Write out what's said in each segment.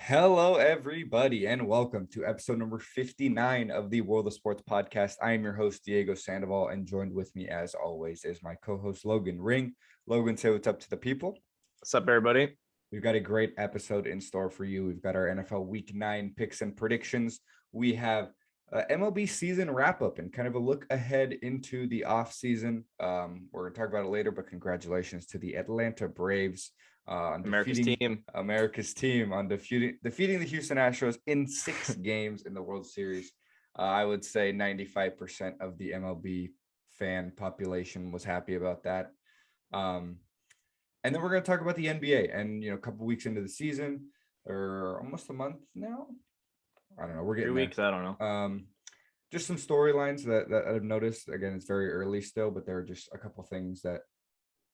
Hello, everybody, and welcome to episode number 59 of the World of Sports podcast. I am your host, Diego Sandoval, and joined with me, as always, is my co-host, Logan Ring. Logan, say what's up to the people. What's up, everybody? We've got a great episode in store for you. We've got our NFL Week 9 picks and predictions. We have MLB season wrap-up and kind of a look ahead into the offseason. We're going to talk about it later, but congratulations to the Atlanta Braves. America's team on defeating the Houston Astros in 6 games in the World Series. I would say 95% of the MLB fan population was happy about that. And then we're going to talk about the NBA and, a couple weeks into the season or almost a month now. I don't know. We're getting 3 weeks. I don't know. Just some storylines that I've noticed. Again, it's very early still, but there are just a couple things that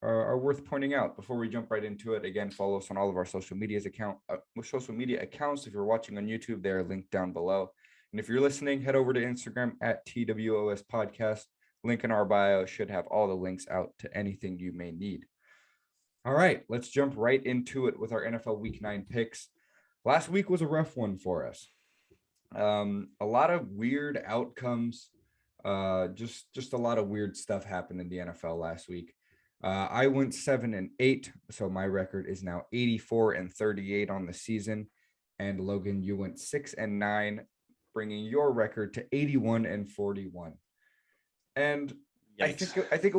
are worth pointing out before we jump right into it. Again, follow us on all of our social media accounts. If you're watching on YouTube, they're linked down below. And if you're listening, head over to Instagram at TWOS podcast. Link in our bio should have all the links out to anything you may need. All right, let's jump right into it with our NFL Week 9 picks. Last week was a rough one for us. A lot of weird outcomes. Just a lot of weird stuff happened in the NFL last week. I went 7-8, so my record is now 84-38 on the season. And Logan, you went 6-9, bringing your record to 81-41. And Yikes. I think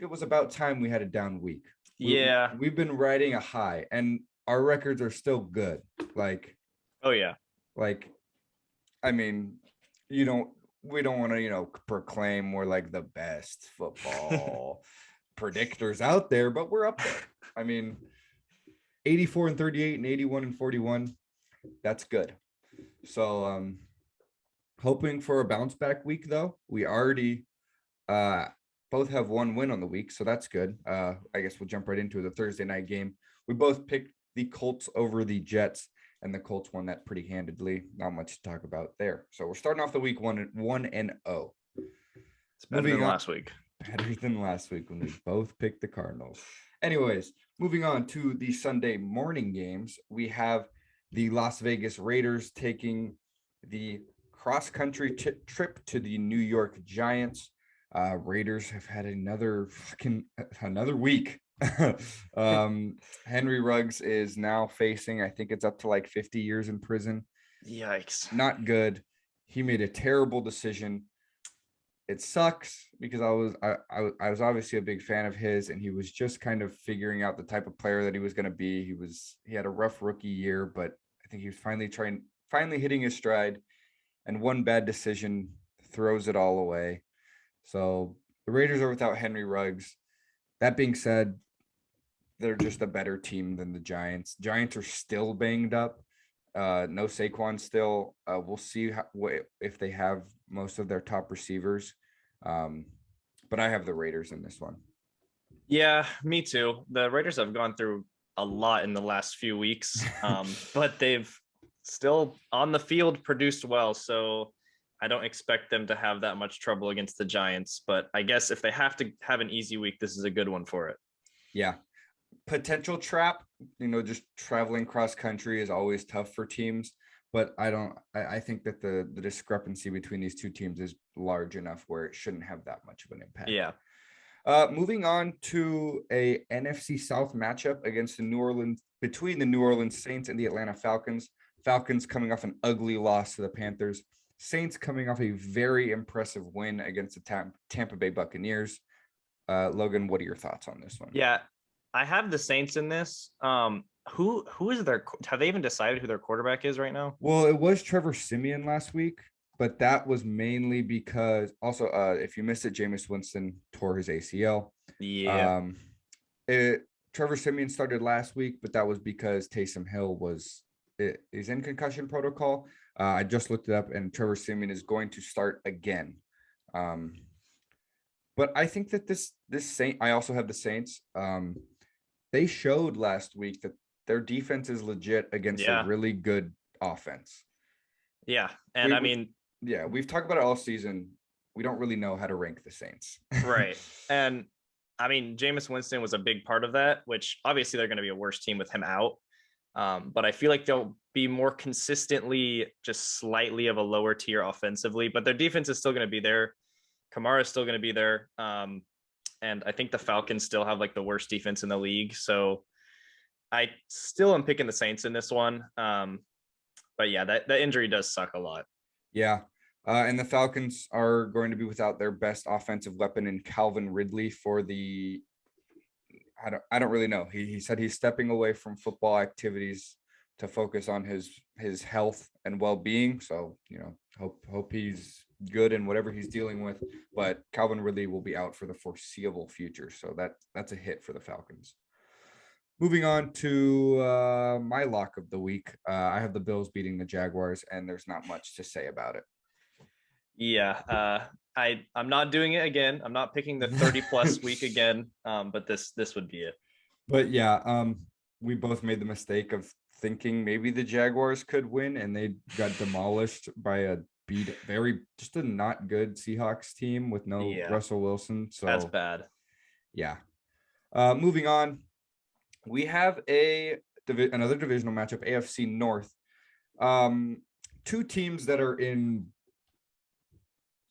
it was about time we had a down week. We've been riding a high, and our records are still good. We don't want to, proclaim we're like the best football predictors out there, but we're up there. 84-38 and 81-41, that's good. So hoping for a bounce back week, though. We already both have one win on the week, so that's good. I guess we'll jump right into the Thursday night game. We both picked the Colts over the Jets, and the Colts won that pretty handedly. Not much to talk about there. So we're starting off the week 1-0. It's better than last week. Better than last week when we both picked the Cardinals. Anyways, moving on to the Sunday morning games, we have the Las Vegas Raiders taking the cross-country trip to the New York Giants. Raiders have had another week. Henry Ruggs is now facing, I think it's up to like 50 years in prison. Yikes. Not good. He made a terrible decision. It sucks because I was obviously a big fan of his, and he was just kind of figuring out the type of player that he was going to be. He had a rough rookie year, but I think he was finally hitting his stride, and one bad decision throws it all away. So the Raiders are without Henry Ruggs. That being said, they're just a better team than the Giants. Giants are still banged up. No Saquon still. We'll see if they have most of their top receivers. But I have the Raiders in this one. Yeah, me too. The Raiders have gone through a lot in the last few weeks, but they've still on the field produced well. So I don't expect them to have that much trouble against the Giants. But I guess if they have to have an easy week, this is a good one for it. Yeah. Potential trap, just traveling cross country is always tough for teams, but I think that the discrepancy between these two teams is large enough where it shouldn't have that much of an impact. Yeah. Moving on to a NFC South matchup between the New Orleans Saints and the Atlanta Falcons. Falcons coming off an ugly loss to the Panthers. Saints coming off a very impressive win against the Tampa Bay Buccaneers. Logan, what are your thoughts on this one? Yeah, I have the Saints in this. Who is have they even decided who their quarterback is right now? Well, it was Trevor Simeon last week, but that was mainly because also, if you missed it, Jameis Winston tore his ACL. Yeah. Trevor Simeon started last week, but that was because Taysom Hill is in concussion protocol. I just looked it up, and Trevor Simeon is going to start again. But I think that this Saint, I also have the Saints. They showed last week that their defense is legit against a really good offense. Yeah. And we've talked about it all season. We don't really know how to rank the Saints. Right. And Jameis Winston was a big part of that, which obviously they're going to be a worse team with him out. But I feel like they'll be more consistently just slightly of a lower tier offensively, but their defense is still going to be there. Kamara is still going to be there. And I think the Falcons still have like the worst defense in the league. So I still am picking the Saints in this one. But yeah, that injury does suck a lot. Yeah. And the Falcons are going to be without their best offensive weapon in Calvin Ridley for the I don't really know. He said he's stepping away from football activities to focus on his health and well-being. So, hope he's good in whatever he's dealing with. But Calvin Ridley will be out for the foreseeable future. So that's a hit for the Falcons. Moving on to my lock of the week. I have the Bills beating the Jaguars, and there's not much to say about it. Yeah, I'm not doing it again. I'm not picking the 30 plus week again. But this would be it. But yeah, we both made the mistake of thinking maybe the Jaguars could win, and they got demolished by a just a not good Seahawks team with no Russell Wilson. So that's bad. Yeah. Moving on, we have another divisional matchup, AFC North. Two teams that are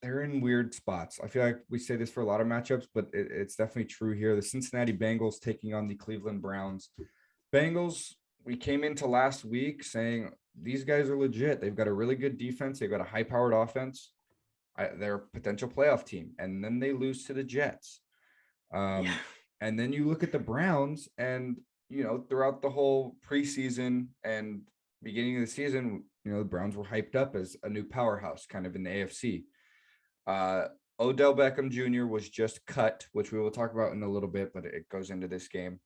they're in weird spots. I feel like we say this for a lot of matchups, but it's definitely true here. The Cincinnati Bengals taking on the Cleveland Browns. Bengals, we came into last week saying these guys are legit. They've got a really good defense. They've got a high-powered offense. They're a potential playoff team. And then they lose to the Jets. And then you look at the Browns and, throughout the whole preseason and beginning of the season, the Browns were hyped up as a new powerhouse kind of in the AFC. Odell Beckham Jr. was just cut, which we will talk about in a little bit, but it goes into this game.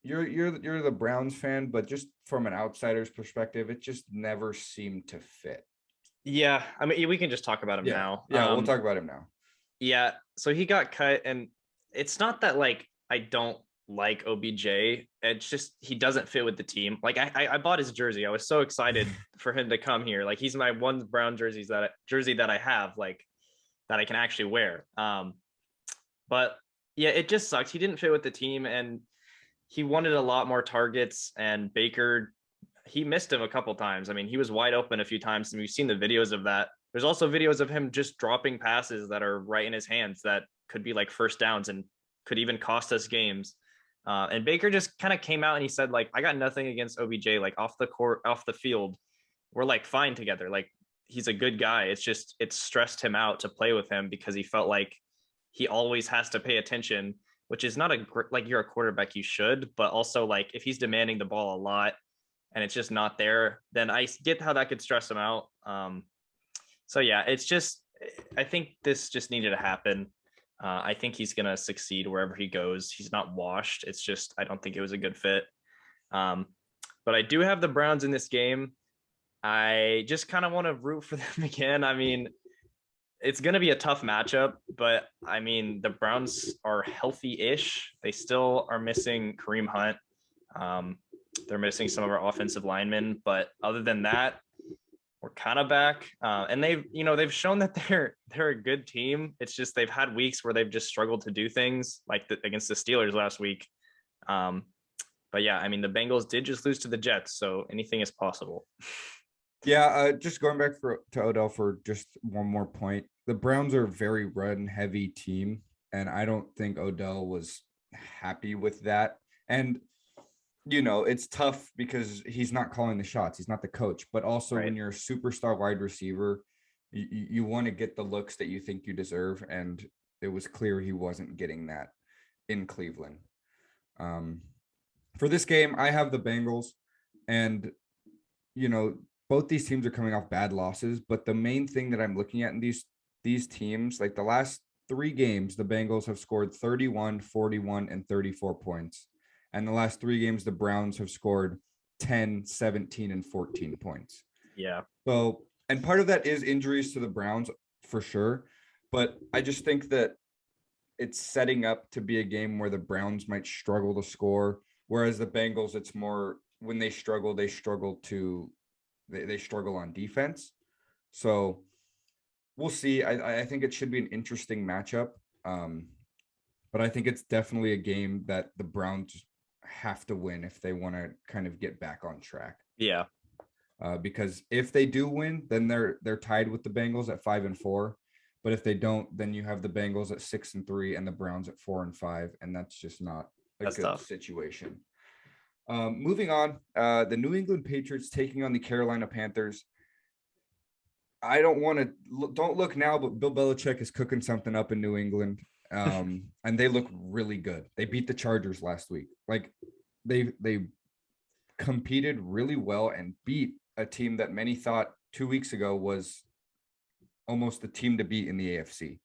You're the Browns fan, but just from an outsider's perspective, it just never seemed to fit. Yeah, I mean, we can just talk about him now. Yeah, we'll talk about him now. Yeah, so he got cut, and it's not that like I don't like OBJ. It's just he doesn't fit with the team. Like I bought his jersey. I was so excited for him to come here. Like he's my one brown jersey that I have, like that I can actually wear. But yeah, it just sucks. He didn't fit with the team, and he wanted a lot more targets. And Baker, he missed him a couple times. I mean, he was wide open a few times, and we've seen the videos of that. There's also videos of him just dropping passes that are right in his hands that could be like first downs and could even cost us games. And Baker just kind of came out and he said, like, I got nothing against OBJ, like off the court, off the field. We're like fine together. Like he's a good guy. It's just, it stressed him out to play with him because he felt like he always has to pay attention, which is not like you're a quarterback, you should, but also like if he's demanding the ball a lot and it's just not there, then I get how that could stress him out. So yeah, it's just, I think this just needed to happen. I think he's going to succeed wherever he goes. He's not washed. It's just, I don't think it was a good fit. But I do have the Browns in this game. I just kind of want to root for them again. I mean, it's going to be a tough matchup, but I mean, the Browns are healthy-ish. They still are missing Kareem Hunt. They're missing some of our offensive linemen, but other than that, we're kind of back. And they've shown that they're a good team. It's just they've had weeks where they've just struggled to do things like against the Steelers last week. But yeah, I mean, the Bengals did just lose to the Jets, so anything is possible. Yeah, just going back to Odell for just one more point. The Browns are a very run-heavy team, and I don't think Odell was happy with that. And it's tough because he's not calling the shots. He's not the coach. But also when you're a superstar wide receiver, you want to get the looks that you think you deserve. And it was clear he wasn't getting that in Cleveland. For this game, I have the Bengals. And, both these teams are coming off bad losses. But the main thing that I'm looking at in these teams, like the last 3 games, the Bengals have scored 31, 41, and 34 points. And the last 3 games, the Browns have scored 10, 17, and 14 points. Yeah. So, and part of that is injuries to the Browns for sure. But I just think that it's setting up to be a game where the Browns might struggle to score. Whereas the Bengals, it's more when they struggle on defense. So we'll see. I think it should be an interesting matchup. But I think it's definitely a game that the Browns have to win if they want to kind of get back on track. Yeah. Because if they do win, then they're tied with the Bengals at 5-4. But if they don't, then you have the Bengals at 6-3 and the Browns at 4-5, and that's just not a That's good tough. situation. Moving on, the New England Patriots taking on the Carolina Panthers. I don't look now, but Bill Belichick is cooking something up in New England. And they look really good. They beat the Chargers last week. Like they competed really well and beat a team that many thought 2 weeks ago was almost the team to beat in the AFC.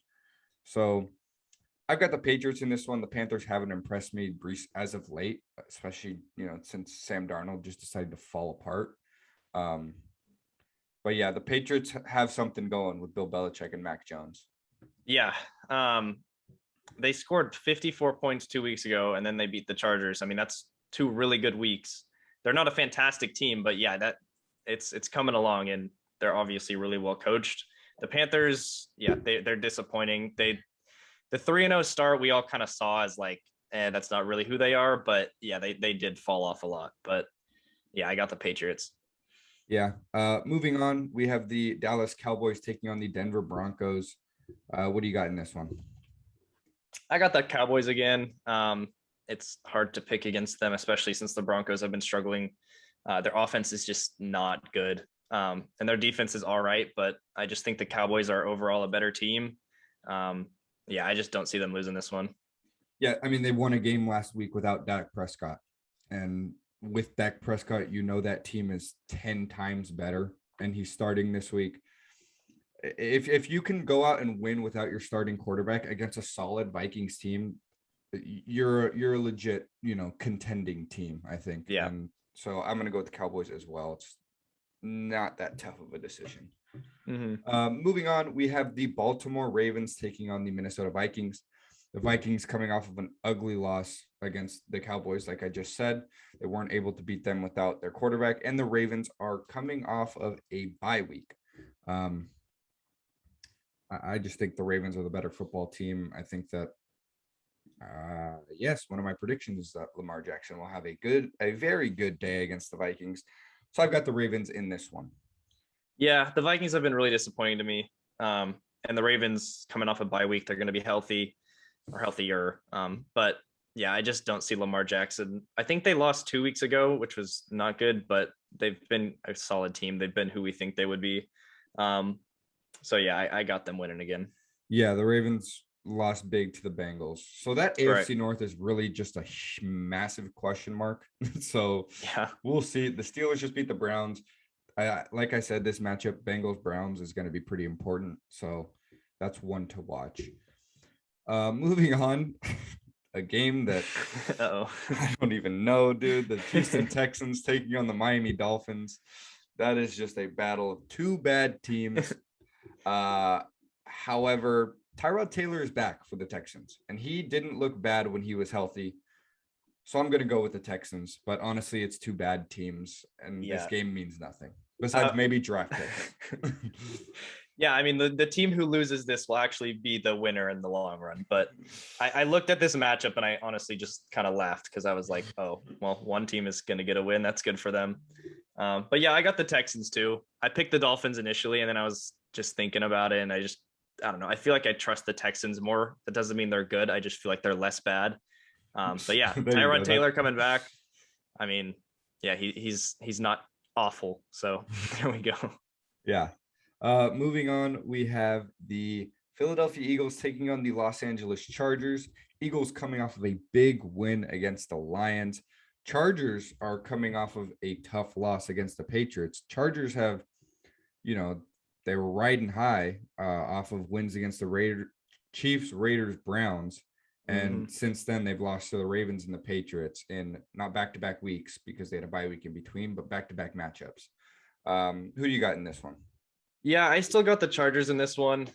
So I've got the Patriots in this one. The Panthers haven't impressed me as of late, especially, since Sam Darnold just decided to fall apart. But yeah, the Patriots have something going with Bill Belichick and Mac Jones. Yeah. They scored 54 points 2 weeks ago, and then they beat the Chargers. I mean, that's 2 really good weeks. They're not a fantastic team, but yeah, it's coming along, and they're obviously really well coached. The Panthers, yeah, they're disappointing. The 3-0 start we all kind of saw as like, that's not really who they are, but yeah, they did fall off a lot. But yeah, I got the Patriots. Yeah. Moving on, we have the Dallas Cowboys taking on the Denver Broncos. What do you got in this one? I got the Cowboys again. It's hard to pick against them, especially since the Broncos have been struggling. Their offense is just not good. And their defense is all right, but I just think the Cowboys are overall a better team. Yeah, I just don't see them losing this one. Yeah, I mean, they won a game last week without Dak Prescott. And with Dak Prescott, that team is 10 times better, and he's starting this week. If you can go out and win without your starting quarterback against a solid Vikings team, you're a legit, contending team, I think. Yeah. And so I'm going to go with the Cowboys as well. It's not that tough of a decision. Mm-hmm. Moving on, we have the Baltimore Ravens taking on the Minnesota Vikings. The Vikings coming off of an ugly loss against the Cowboys, like I just said. They weren't able to beat them without their quarterback, and the Ravens are coming off of a bye week. I just think the Ravens are the better football team. I think that, yes, one of my predictions is that Lamar Jackson will have a very good day against the Vikings. So I've got the Ravens in this one. Yeah, the Vikings have been really disappointing to me. And the Ravens coming off a bye week, they're going to be healthy or healthier. But yeah, I just don't see Lamar Jackson. I think they lost 2 weeks ago, which was not good, but they've been a solid team. They've been who we think they would be. So yeah, I got them winning again. Yeah, the Ravens lost big to the Bengals. So that AFC North is really just a massive question mark. So yeah, we'll see. The Steelers just beat the Browns. Like I said, this matchup, Bengals-Browns, is going to be pretty important. So that's one to watch. Moving on, a game that I don't even know, dude. The Houston Texans taking on the Miami Dolphins. That is just a battle of 2 bad teams. However, Tyrod Taylor is back for the Texans, and he didn't look bad when he was healthy. So I'm going to go with the Texans, but honestly, it's 2 bad teams, and this game means nothing besides maybe draft pick. Yeah, I mean, the team who loses this will actually be the winner in the long run. But I looked at this matchup and I honestly just kind of laughed because I was like, oh, well, one team is going to get a win. That's good for them. But yeah, I got the Texans too. I picked the Dolphins initially, and then I was just thinking about it, and I don't know. I feel like I trust the Texans more. That doesn't mean they're good. I just feel like they're less bad. But yeah, Tyrod Taylor coming back. I mean, yeah, he's not awful. So there we go. Yeah. Moving on, we have the Philadelphia Eagles taking on the Los Angeles Chargers. Eagles coming off of a big win against the Lions. Chargers are coming off of a tough loss against the Patriots. Chargers have, they were riding high off of wins against the Chiefs, Raiders, Browns. And since then, they've lost to the Ravens and the Patriots in not back-to-back weeks because they had a bye week in between, but back-to-back matchups. Who do you got in this one? Yeah, I still got the Chargers in this one.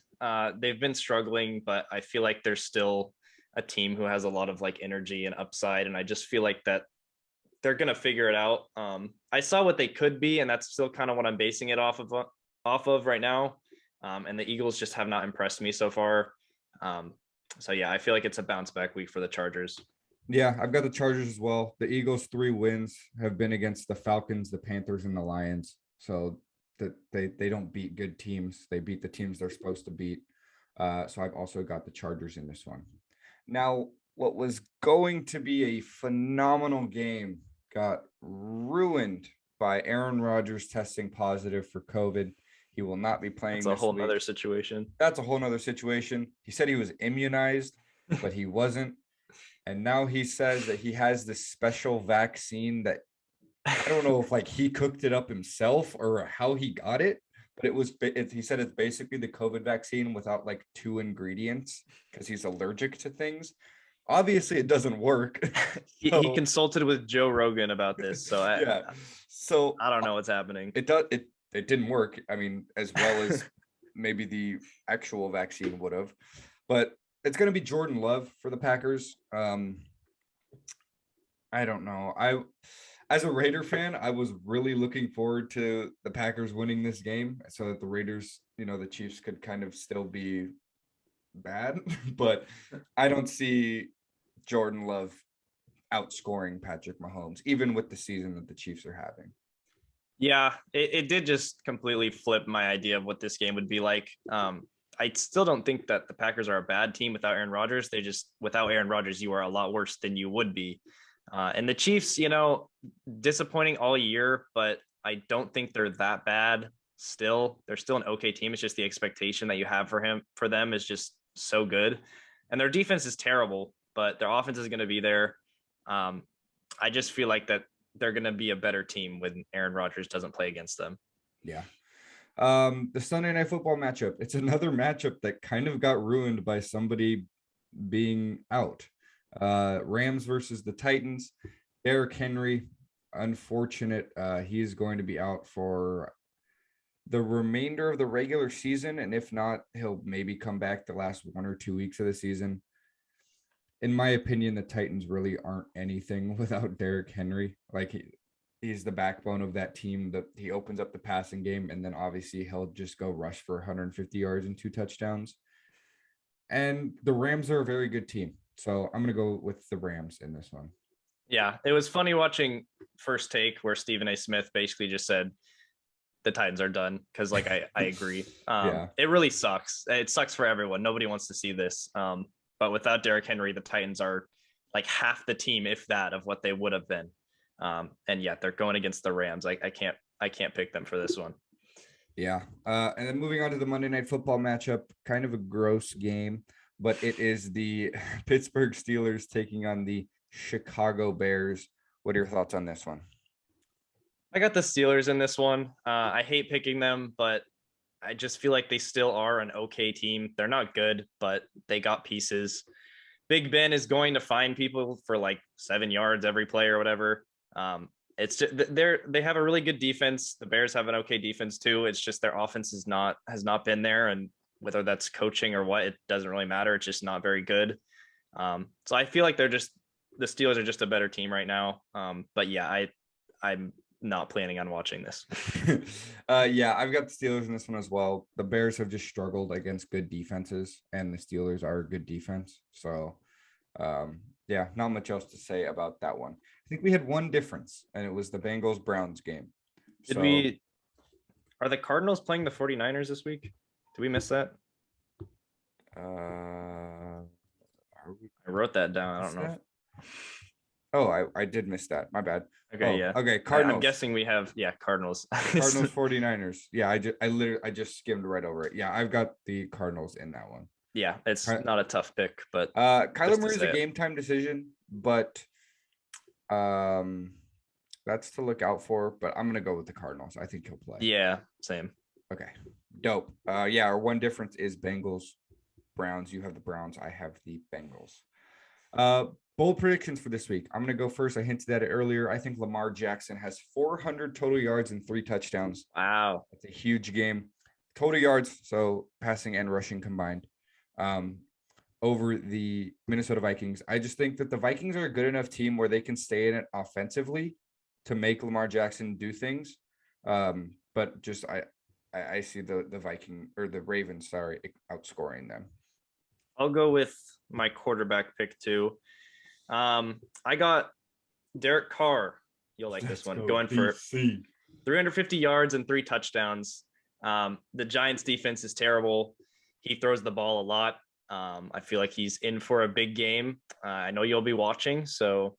They've been struggling, but I feel like they're still a team who has a lot of like energy and upside. And I just feel like that they're going to figure it out. I saw what they could be, and that's still kind of what I'm basing it off of right now. And the Eagles just have not impressed me so far. So yeah, I feel like it's a bounce back week for the Chargers. Yeah, I've got the Chargers as well. The Eagles' 3 wins have been against the Falcons, the Panthers, and the Lions. So that they don't beat good teams. They beat the teams they're supposed to beat. So I've also got the Chargers in this one. Now, what was going to be a phenomenal game got ruined by Aaron Rodgers testing positive for COVID. He will not be That's playing a this whole week. nother situation. That's a whole nother situation. He said he was immunized, but he wasn't. And now he says that he has this special vaccine that I don't know if like he cooked it up himself or how he got it, but he said it's basically the COVID vaccine without like 2 ingredients because he's allergic to things. Obviously, it doesn't work. He consulted with Joe Rogan about this, so Yeah. So I don't know what's happening. it didn't work. I mean, as well as maybe the actual vaccine would have, but it's going to be Jordan Love for the Packers. I don't know. As a Raider fan, I was really looking forward to the Packers winning this game so that the Raiders, the Chiefs could kind of still be bad, but I don't see Jordan Love outscoring Patrick Mahomes, even with the season that the Chiefs are having. Yeah, it did just completely flip my idea of what this game would be like. I still don't think that the Packers are a bad team without Aaron Rodgers. Without Aaron Rodgers, you are a lot worse than you would be. And the Chiefs, disappointing all year, but I don't think they're that bad still. They're still an okay team. It's just the expectation that you have for them is just so good. And their defense is terrible, but their offense is going to be there. I just feel like that they're going to be a better team when Aaron Rodgers doesn't play against them. Yeah. The Sunday Night Football matchup. It's another matchup that kind of got ruined by somebody being out. Rams versus the Titans. Derrick Henry, unfortunate. He's going to be out for the remainder of the regular season, and if not, he'll maybe come back the last 1 or 2 weeks of the season. In my opinion, the Titans really aren't anything without Derrick Henry. Like he's the backbone of that team. That he opens up the passing game, and then obviously he'll just go rush for 150 yards and 2 touchdowns. And the Rams are a very good team, so I'm gonna go with the Rams in this one. Yeah, it was funny watching First Take where Stephen A. Smith basically just said the Titans are done because, like, I agree. Yeah. It really sucks. It sucks for everyone. Nobody wants to see this. But without Derrick Henry, the Titans are like half the team, if that, of what they would have been. And yeah, they're going against the Rams. I can't pick them for this one. Yeah. And then moving on to the Monday Night Football matchup, kind of a gross game, but it is the Pittsburgh Steelers taking on the Chicago Bears. What are your thoughts on this one? I got the Steelers in this one. I hate picking them, but I just feel like they still are an okay team. They're not good, but they got pieces. Big Ben is going to find people for like 7 yards every play or whatever. It's just they have a really good defense. The Bears have an okay defense too. It's just their offense has not been there, and whether that's coaching or what, it doesn't really matter. It's just not very good. So I feel like the Steelers are just a better team right now. But yeah, I'm not planning on watching this. Yeah, I've got the Steelers in this one as well. The Bears have just struggled against good defenses, and the Steelers are a good defense. So, yeah, not much else to say about that one. I think we had one difference, and it was the Bengals-Browns game. Are the Cardinals playing the 49ers this week? Did we miss that? I wrote that down. I don't know. Oh, I did miss that. My bad. Okay, yeah. Okay, Cardinals. I'm guessing we have, Cardinals. Cardinals 49ers. Yeah, I just skimmed right over it. Yeah, I've got the Cardinals in that one. Yeah, it's not a tough pick, but Kyler Murray's a game time decision, but that's to look out for. But I'm gonna go with the Cardinals. I think he'll play. Yeah, same. Okay, dope. Yeah, our one difference is Bengals, Browns. You have the Browns. I have the Bengals. Bold predictions for this week. I'm going to go first. I hinted at it earlier. I think Lamar Jackson has 400 total yards and 3 touchdowns. Wow. It's a huge game. Total yards, so passing and rushing combined, over the Minnesota Vikings. I just think that the Vikings are a good enough team where they can stay in it offensively to make Lamar Jackson do things. But just I see the Ravens, outscoring them. I'll go with my quarterback pick too. I got Derek Carr. You'll like this one. Going for 350 yards and 3 touchdowns. The Giants defense is terrible. He throws the ball a lot. I feel like he's in for a big game. I know you'll be watching, so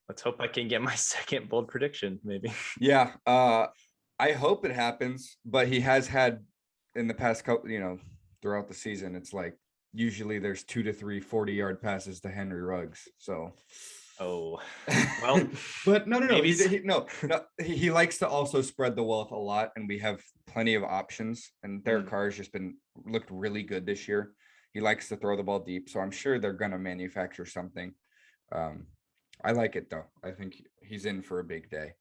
let's hope I can get my second bold prediction, maybe. Yeah, I hope it happens, but he has had in the past couple, throughout the season, it's like usually there's 2 to 3 40-yard passes to Henry Ruggs. So, oh, well, but no. Maybe He likes to also spread the wealth a lot, and we have plenty of options. And Derek Carr has just looked really good this year. He likes to throw the ball deep, so I'm sure they're gonna manufacture something. I like it though. I think he's in for a big day.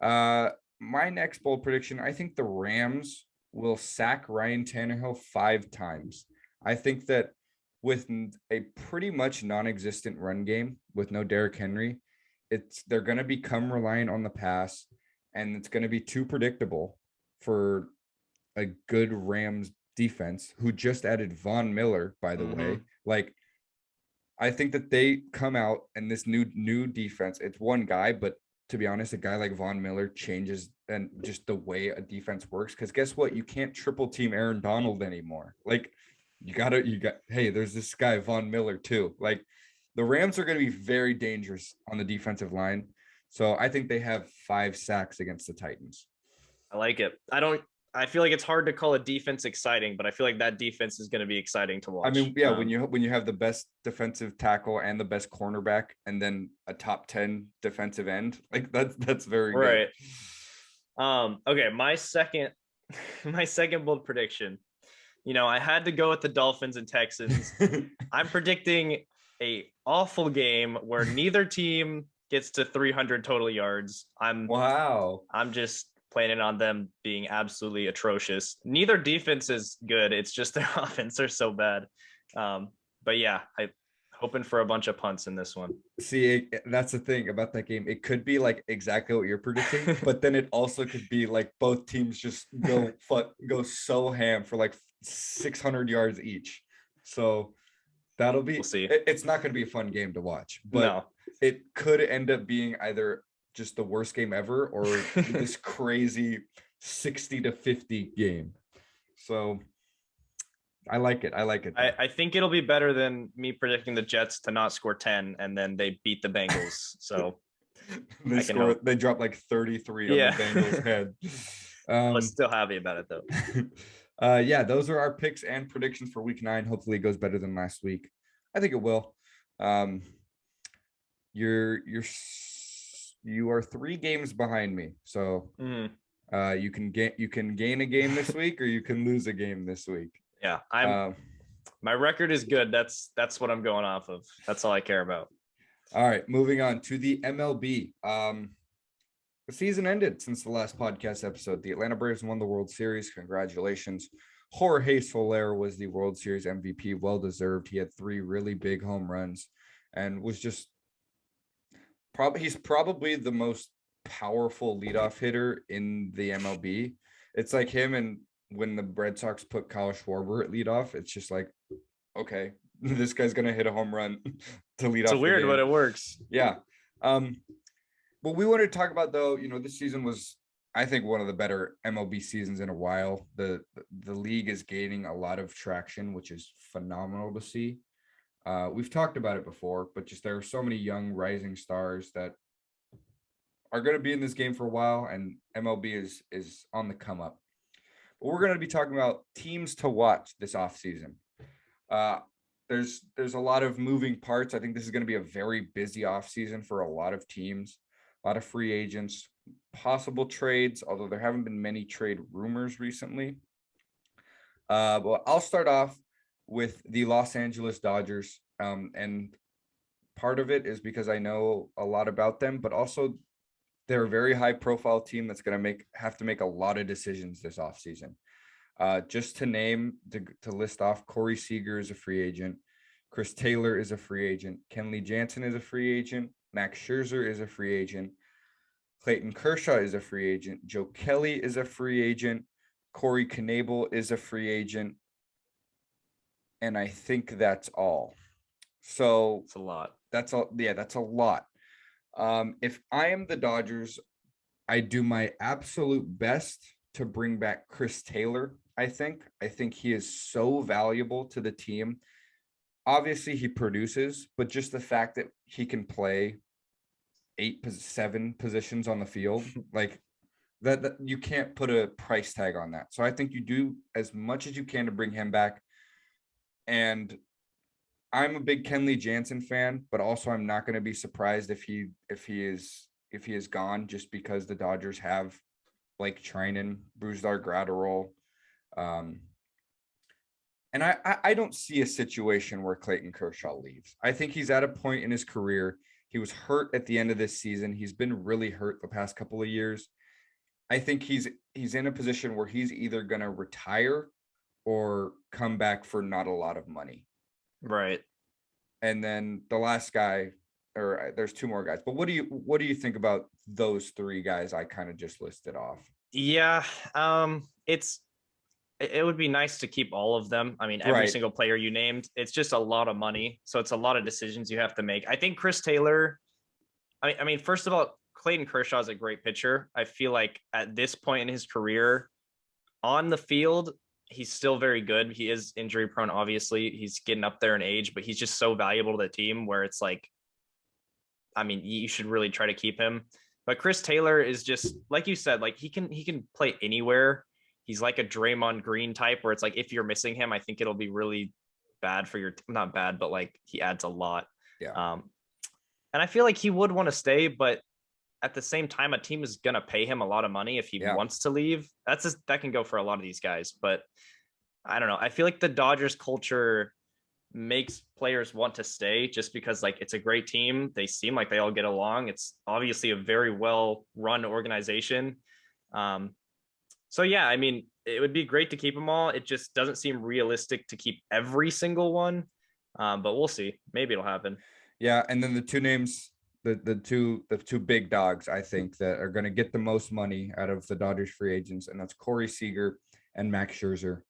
My next bold prediction, I think the Rams will sack Ryan Tannehill 5 times. I think that with a pretty much non-existent run game with no Derrick Henry, they're going to become reliant on the pass, and it's going to be too predictable for a good Rams defense who just added Von Miller, by the way. Like, I think that they come out and this new defense, it's one guy, but to be honest, a guy like Von Miller changes and just the way a defense works. Because guess what? You can't triple team Aaron Donald anymore. Like, hey, there's this guy, Von Miller, too. Like, the Rams are going to be very dangerous on the defensive line. So I think they have 5 sacks against the Titans. I like it. I feel like it's hard to call a defense exciting, but I feel like that defense is going to be exciting to watch. I mean, yeah, when you have the best defensive tackle and the best cornerback, and then a top 10 defensive end, like that's very good. Right. Okay, my second bold prediction. I had to go with the Dolphins and Texans. I'm predicting a awful game where neither team gets to 300 total yards. I'm just planning on them being absolutely atrocious. Neither defense is good. It's just their offense are so bad. But yeah, I'm hoping for a bunch of punts in this one. See, that's the thing about that game. It could be like exactly what you're predicting, but then it also could be like both teams just go so ham for like 600 yards each. So that'll be. We'll see. It's not going to be a fun game to watch, but it could end up being either just the worst game ever or this crazy 60-50 game. So I like it. I think it'll be better than me predicting the Jets to not score 10 and then they beat the Bengals. So they dropped like 33 on the Bengals head. I'm still happy about it though. Yeah, those are our picks and predictions for week 9. Hopefully it goes better than last week. I think it will. You are 3 games behind me, so you can gain a game this week or you can lose a game this week. Yeah, my record is good. That's what I'm going off of. That's all I care about. All right, moving on to the MLB. The season ended since the last podcast episode. The Atlanta Braves won the World Series. Congratulations. Jorge Soler was the World Series MVP. Well deserved. He had 3 really big home runs and was just he's probably the most powerful leadoff hitter in the MLB. It's like him, and when the Red Sox put Kyle Schwarber at leadoff, it's just like, okay, this guy's gonna hit a home run to lead off. It's weird, but it works. Yeah. What we wanted to talk about though, this season was, I think, one of the better MLB seasons in a while. The league is gaining a lot of traction, which is phenomenal to see. We've talked about it before, but just there are so many young rising stars that are going to be in this game for a while, and MLB is on the come up. But we're going to be talking about teams to watch this offseason. There's a lot of moving parts. I think this is going to be a very busy offseason for a lot of teams, a lot of free agents, possible trades, although there haven't been many trade rumors recently. But I'll start off with the Los Angeles Dodgers. And part of it is because I know a lot about them, but also they're a very high profile team that's going to have to make a lot of decisions this offseason. Just to list off, Corey Seager is a free agent. Chris Taylor is a free agent. Kenley Jansen is a free agent. Max Scherzer is a free agent. Clayton Kershaw is a free agent. Joe Kelly is a free agent. Corey Knebel is a free agent. And I think that's all. So it's a lot. That's all. Yeah, that's a lot. If I am the Dodgers, I do my absolute best to bring back Chris Taylor. I think he is so valuable to the team. Obviously, he produces, but just the fact that he can play 7 positions on the field, like that you can't put a price tag on that. So I think you do as much as you can to bring him back. And I'm a big Kenley Jansen fan, but also I'm not going to be surprised if he is gone, just because the Dodgers have Blake Trinan, Brusdar Graterol. And I don't see a situation where Clayton Kershaw leaves. I think he's at a point in his career. He was hurt at the end of this season. He's been really hurt the past couple of years. I think he's in a position where he's either going to retire or come back for not a lot of money. Right. And then the last guy, or there's 2 more guys, but what do you think about those 3 guys I kind of just listed off? Yeah. It would be nice to keep all of them. I mean, every single player you named, it's just a lot of money. So it's a lot of decisions you have to make. I think Chris Taylor, I mean, first of all, Clayton Kershaw is a great pitcher. I feel like at this point in his career, on the field, he's still very good. He is injury prone, obviously. He's getting up there in age, but he's just so valuable to the team where it's like, I mean, you should really try to keep him. But Chris Taylor is just, like you said, like he can play anywhere. He's like a Draymond Green type where it's like, if you're missing him, I think it'll be really bad for your, not bad, but like he adds a lot. Yeah. And I feel like he would want to stay, but at the same time, a team is going to pay him a lot of money if he wants to leave. That can go for a lot of these guys, but I don't know. I feel like the Dodgers culture makes players want to stay just because like it's a great team. They seem like they all get along. It's obviously a very well run organization. So yeah, I mean, it would be great to keep them all. It just doesn't seem realistic to keep every single one. But we'll see. Maybe it'll happen. Yeah, and then the 2 names, the two big dogs, I think, that are going to get the most money out of the Dodgers free agents, and that's Corey Seager and Max Scherzer.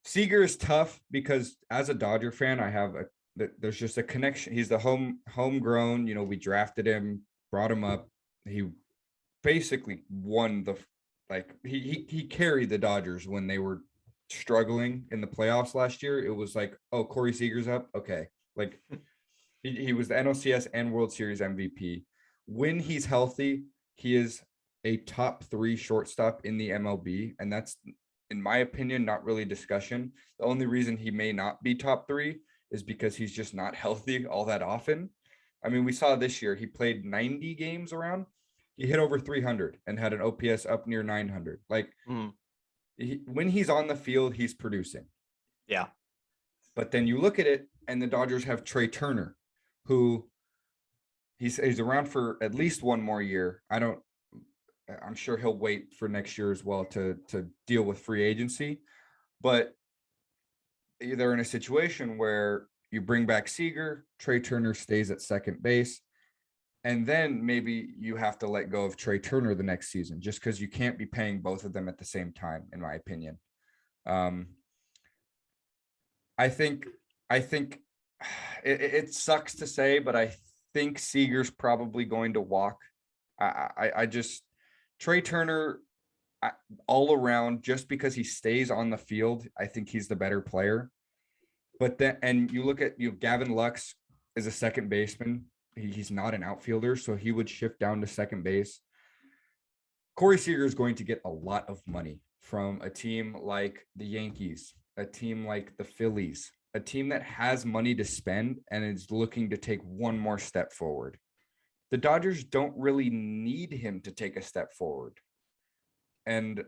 Seager is tough because as a Dodger fan, there's just a connection. He's the homegrown. You know, we drafted him, brought him up. He basically won he carried the Dodgers when they were struggling in the playoffs last year. It was like, oh, Corey Seager's up. Okay. Like he was the NLCS and World Series MVP. When he's healthy, he is a top 3 shortstop in the MLB. And that's, in my opinion, not really discussion. The only reason he may not be top 3 is because he's just not healthy all that often. I mean, we saw this year, he played 90 games around. He hit over 300 and had an OPS up near 900. Like when he's on the field, he's producing. Yeah. But then you look at it and the Dodgers have Trey Turner, who he's around for at least 1 more year. I'm sure he'll wait for next year as well to deal with free agency, but they're in a situation where you bring back Seager, Trey Turner stays at second base. And then maybe you have to let go of Trey Turner the next season, just because you can't be paying both of them at the same time, in my opinion. I think it sucks to say, but I think Seager's probably going to walk. I just Trey Turner all around, just because he stays on the field, I think he's the better player. But then, and you look at Gavin Lux is a second baseman. He's not an outfielder, so he would shift down to second base. Corey Seager is going to get a lot of money from a team like the Yankees, a team like the Phillies, a team that has money to spend and is looking to take 1 more step forward. The Dodgers don't really need him to take a step forward. And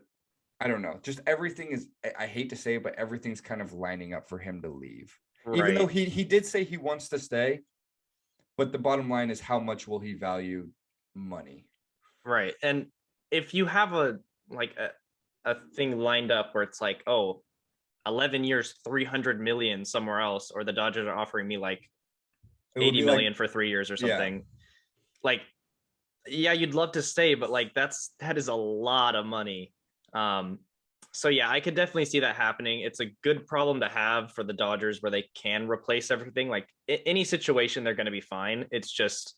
I don't know, just everything is, I hate to say it, but everything's kind of lining up for him to leave. Right. Even though he did say he wants to stay. But the bottom line is, how much will he value money? Right. And if you have a thing lined up where it's like, oh, 11 years, 300 million somewhere else, or the Dodgers are offering me like 80 million for 3 years or something. Yeah. Like, yeah, you'd love to stay, but like that is a lot of money. So yeah, I could definitely see that happening. It's a good problem to have for the Dodgers where they can replace everything. Like any situation, they're going to be fine. It's just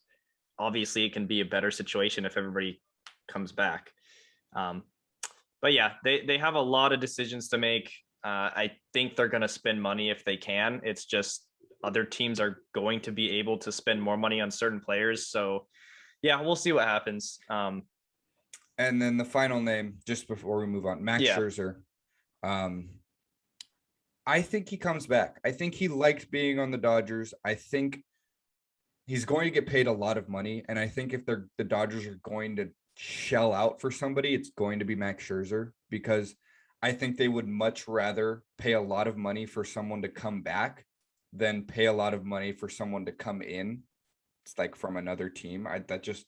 obviously it can be a better situation if everybody comes back. Um, but yeah, they have a lot of decisions to make. I think they're going to spend money if they can. It's just other teams are going to be able to spend more money on certain players. So yeah, we'll see what happens. And then the final name, just before we move on, Max Yeah, Scherzer. Um, I think he comes back. I think he liked being on the Dodgers. I think he's going to get paid a lot of money. And I think if the Dodgers are going to shell out for somebody, it's going to be Max Scherzer, because I think they would much rather pay a lot of money for someone to come back than pay a lot of money for someone to come in. It's like from another team. That just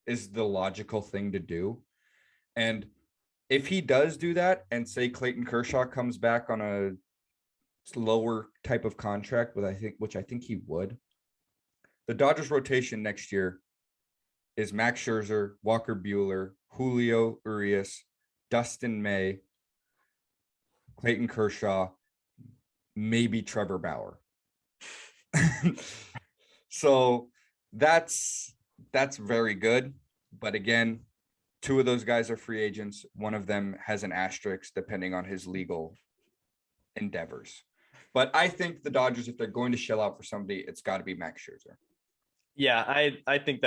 is the logical thing to do. And if he does do that, and say Clayton Kershaw comes back on a lower type of contract, which I think he would, the Dodgers rotation next year is Max Scherzer, Walker Buehler, Julio Urias, Dustin May, Clayton Kershaw, maybe Trevor Bauer. So that's very good. But again, two of those guys are free agents. One of them has an asterisk depending on his legal endeavors. But I think the Dodgers, if they're going to shell out for somebody, it's got to be Max Scherzer. yeah, I think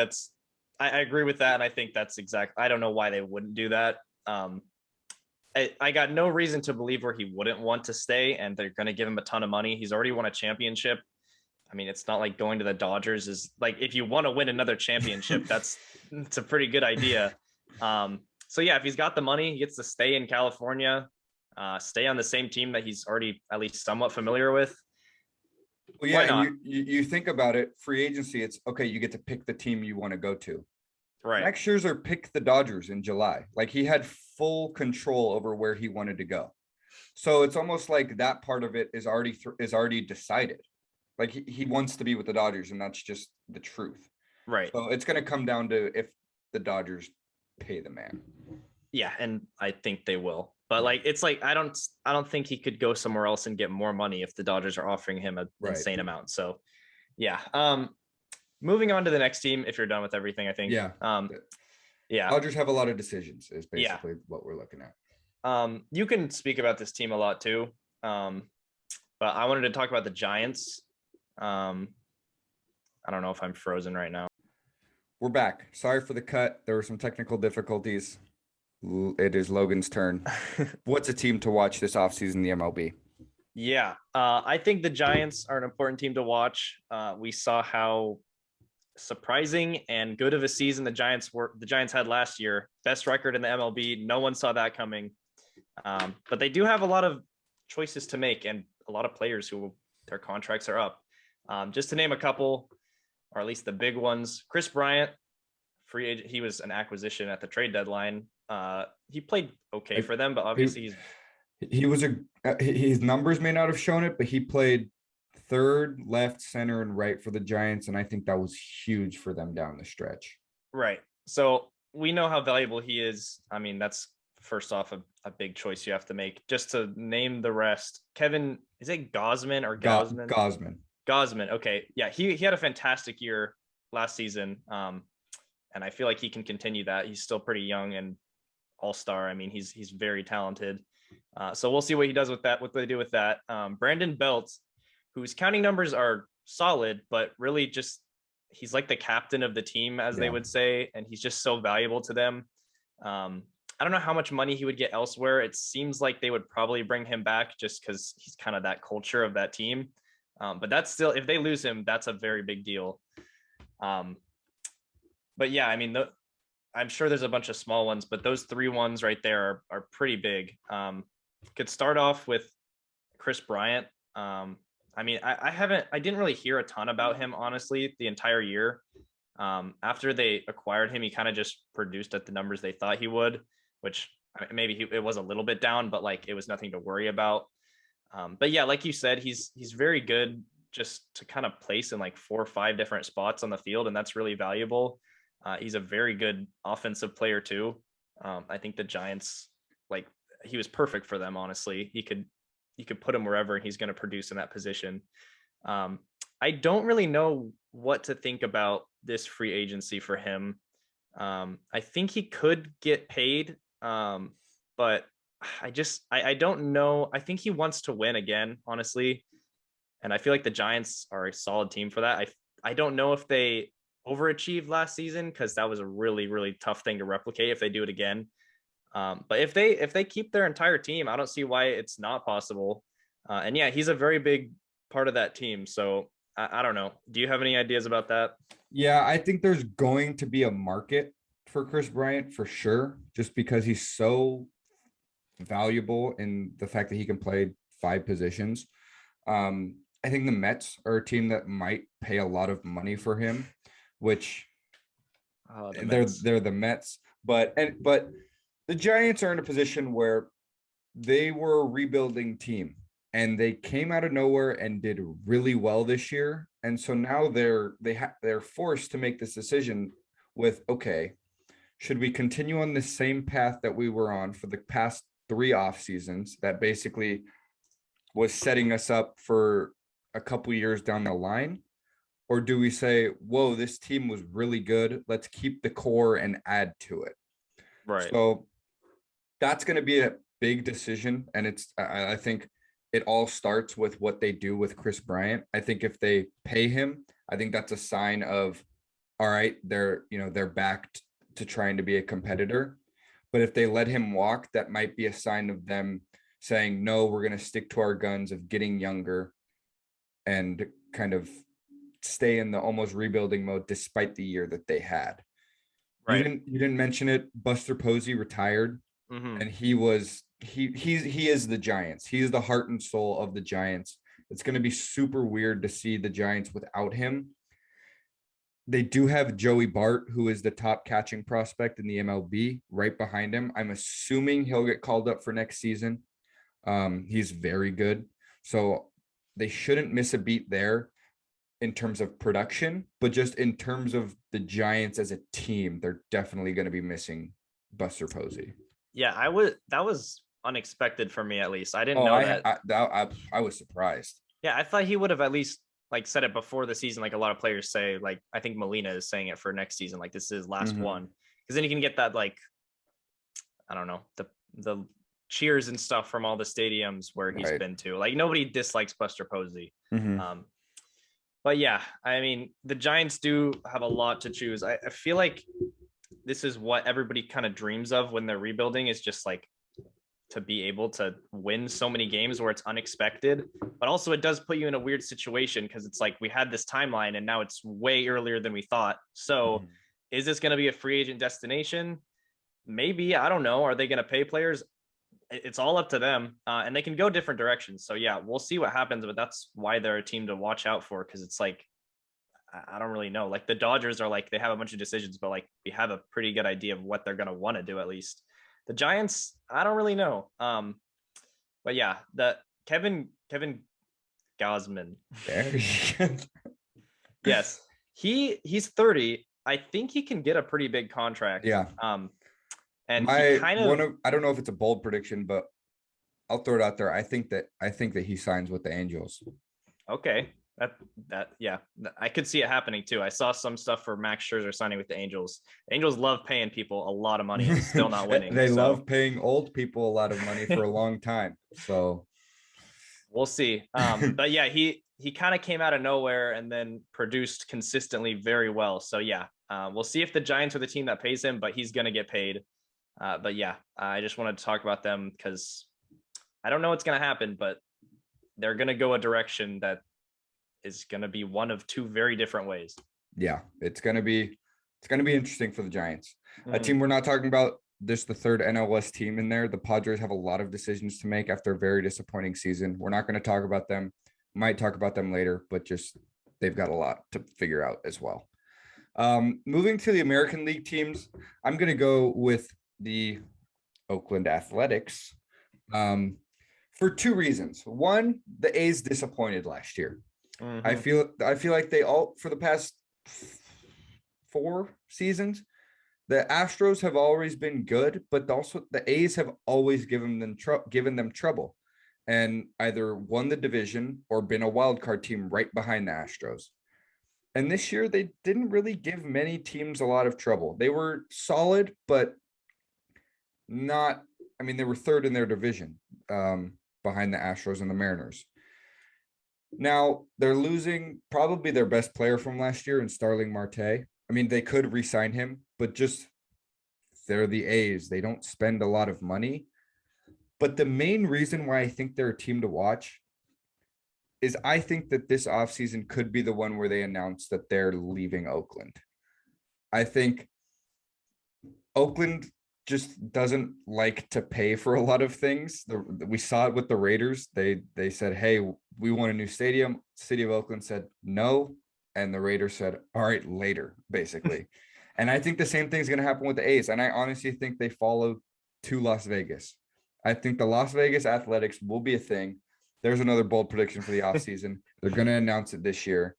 I agree with that, and I think that's exact. I don't know why they wouldn't do that. I got no reason to believe where he wouldn't want to stay, and they're going to give him a ton of money. He's already won a championship. I mean, it's not like going to the Dodgers is like, if you want to win another championship, it's a pretty good idea. So yeah, if he's got the money, he gets to stay in California, stay on the same team that he's already at least somewhat familiar with. Well, yeah, and you think about it, free agency, it's okay, you get to pick the team you want to go to. Right. Max Scherzer picked the Dodgers in July. Like, he had full control over where he wanted to go. So it's almost like that part of it is already decided. Like, he wants to be with the Dodgers, and that's just the truth. Right. So it's going to come down to if the Dodgers pay the man. Yeah, and I think they will. But like, it's like I don't think he could go somewhere else and get more money if the Dodgers are offering him an insane amount. So yeah. Moving on to the next team, if you're done with everything, I think. Yeah. Yeah. Dodgers have a lot of decisions, is basically what we're looking at. You can speak about this team a lot too. But I wanted to talk about the Giants. I don't know if I'm frozen right now. We're back. Sorry for the cut. There were some technical difficulties. It is Logan's turn. What's a team to watch this offseason in the MLB? Yeah, I think the Giants are an important team to watch. We saw how surprising and good of a season the Giants had last year. Best record in the MLB. No one saw that coming. But they do have a lot of choices to make and a lot of players who their contracts are up. Just to name a couple, or at least the big ones, Chris Bryant, free agent. He was an acquisition at the trade deadline. He played okay for them, but obviously his numbers may not have shown it, but he played third, left, center, and right for the Giants, and I think that was huge for them down the stretch. Right. So we know how valuable he is. I mean, that's first off a big choice you have to make. Just to name the rest, Kevin, is it Gausman or Gausman? Gausman. Okay. Yeah, he had a fantastic year last season. And I feel like he can continue that. He's still pretty young and all-star. I mean, he's very talented. So we'll see what he does with that, what they do with that. Brandon Belt, whose counting numbers are solid, but really just he's like the captain of the team, as they would say, and he's just so valuable to them. I don't know how much money he would get elsewhere. It seems like they would probably bring him back just because he's kind of that culture of that team. But that's still, if they lose him, that's a very big deal. But yeah, I mean, I'm sure there's a bunch of small ones, but those three ones right there are pretty big. Could start off with Chris Bryant. I mean, I didn't really hear a ton about him, honestly, the entire year. After they acquired him, he kind of just produced at the numbers they thought he would, which maybe it was a little bit down, but like it was nothing to worry about. But yeah, like you said, he's very good just to kind of place in like 4 or 5 different spots on the field, and that's really valuable. He's a very good offensive player too. I think the Giants, like, he was perfect for them. Honestly, you could put him wherever and he's going to produce in that position. I don't really know what to think about this free agency for him. I think he could get paid, but I don't know. I think he wants to win again, honestly, and I feel like the Giants are a solid team for that. I don't know if they overachieved last season because that was a really, really tough thing to replicate if they do it again. But if they keep their entire team, I don't see why it's not possible. And yeah, he's a very big part of that team. So I don't know. Do you have any ideas about that? Yeah, I think there's going to be a market for Chris Bryant for sure, just because he's so valuable in the fact that he can play 5 positions. I think the Mets are a team that might pay a lot of money for him, which they're the Mets, but the Giants are in a position where they were a rebuilding team and they came out of nowhere and did really well this year. And so now they're forced to make this decision with, okay, should we continue on the same path that we were on for the past 3 off seasons that basically was setting us up for a couple years down the line? Or do we say, whoa, this team was really good, let's keep the core and add to it? Right. So that's going to be a big decision. And I think it all starts with what they do with Chris Bryant. I think if they pay him, I think that's a sign of, all right, they're back to trying to be a competitor. But if they let him walk, that might be a sign of them saying, no, we're going to stick to our guns of getting younger and kind of stay in the almost rebuilding mode despite the year that they had. Right. You didn't mention it. Buster Posey retired, and he is the Giants. He is the heart and soul of the Giants. It's going to be super weird to see the Giants without him. They do have Joey Bart, who is the top catching prospect in the MLB, right behind him. I'm assuming he'll get called up for next season. He's very good. So they shouldn't miss a beat there in terms of production, but just in terms of the Giants as a team, they're definitely going to be missing Buster Posey. Yeah, that was unexpected for me, at least. I didn't know that. I was surprised. Yeah, I thought he would have at least like said it before the season, like a lot of players say. Like I think Molina is saying it for next season, like this is his last one, because then you can get that, like, I don't know, the cheers and stuff from all the stadiums where he's been to. Like nobody dislikes Buster Posey. But yeah, I mean, the Giants do have a lot to choose. I feel like this is what everybody kind of dreams of when they're rebuilding, is just like to be able to win so many games where it's unexpected. But also it does put you in a weird situation because it's like we had this timeline and now it's way earlier than we thought. So is this going to be a free agent destination? Maybe. I don't know. Are they going to pay players? It's all up to them, and they can go different directions. So yeah, we'll see what happens, but that's why they're a team to watch out for, because it's like, I don't really know. Like the Dodgers are like, they have a bunch of decisions, but like we have a pretty good idea of what they're going to want to do at least. The Giants, I don't really know. But yeah, the Kevin Gausman. Yes, he's 30. I think he can get a pretty big contract. Yeah. And he kind of, I don't know if it's a bold prediction, but I'll throw it out there. I think that he signs with the Angels. Okay. Yeah, I could see it happening too. I saw some stuff for Max Scherzer signing with the Angels. The Angels love paying people a lot of money and still not winning. They love paying old people a lot of money for a long time. So we'll see. But yeah, he kind of came out of nowhere and then produced consistently very well. So yeah, we'll see if the Giants are the team that pays him, but he's going to get paid. But yeah, I just wanted to talk about them because I don't know what's going to happen, but they're going to go a direction that is going to be one of 2 very different ways. Yeah, it's going to be interesting for the Giants. A team we're not talking about, this the third NLS team in there. The Padres have a lot of decisions to make after a very disappointing season. We're not going to talk about them. Might talk about them later, but just they've got a lot to figure out as well. Moving to the American League teams, I'm going to go with the Oakland Athletics for 2 reasons. One, the A's disappointed last year. I feel like they all, for the past 4 seasons, The Astros have always been good, but also the A's have always given them trouble, and either won the division or been a wild card team right behind the Astros. And this year, they didn't really give many teams a lot of trouble. They were solid, but not. I mean, they were third in their division, behind the Astros and the Mariners. Now they're losing probably their best player from last year in Starling Marte. I mean, they could re-sign him, but just they're the A's. They don't spend a lot of money. But the main reason why I think they're a team to watch is I think that this offseason could be the one where they announce that they're leaving Oakland. I think Oakland just doesn't like to pay for a lot of things. We saw it with the Raiders. They said, "Hey, we want a new stadium." City of Oakland said no, and the Raiders said, "All right, later," basically. And I think the same thing is going to happen with the A's. And I honestly think they follow to Las Vegas. I think the Las Vegas Athletics will be a thing. There's another bold prediction for the offseason. They're going to announce it this year.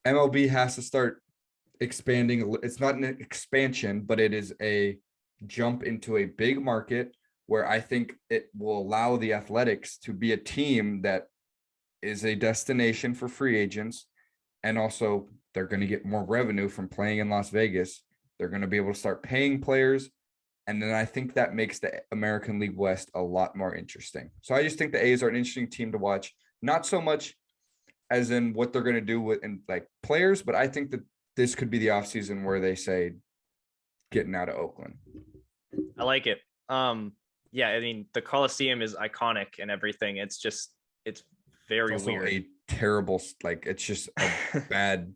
MLB has to start expanding. It's not an expansion, but it is a jump into a big market where I think it will allow the Athletics to be a team that is a destination for free agents. And also they're going to get more revenue from playing in Las Vegas. They're going to be able to start paying players. And then I think that makes the American League West a lot more interesting. So I just think the A's are an interesting team to watch. Not so much as in what they're going to do with in like players, but I think that this could be the offseason where they say getting out of Oakland. I like it. Yeah, I mean the Coliseum is iconic and everything. It's very also weird. A terrible, like it's just a bad.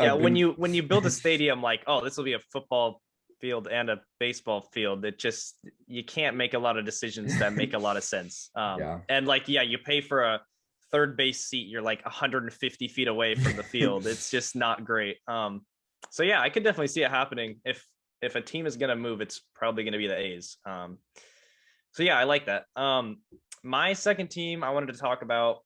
Yeah, when you build a stadium like, oh, this will be a football field and a baseball field, it just you can't make a lot of decisions that make a lot of sense. And like, yeah, you pay for a third base seat, you're like 150 feet away from the field. It's just not great. So yeah, I could definitely see it happening. If a team is going to move, it's probably going to be the A's. So yeah, I like that. My second team I wanted to talk about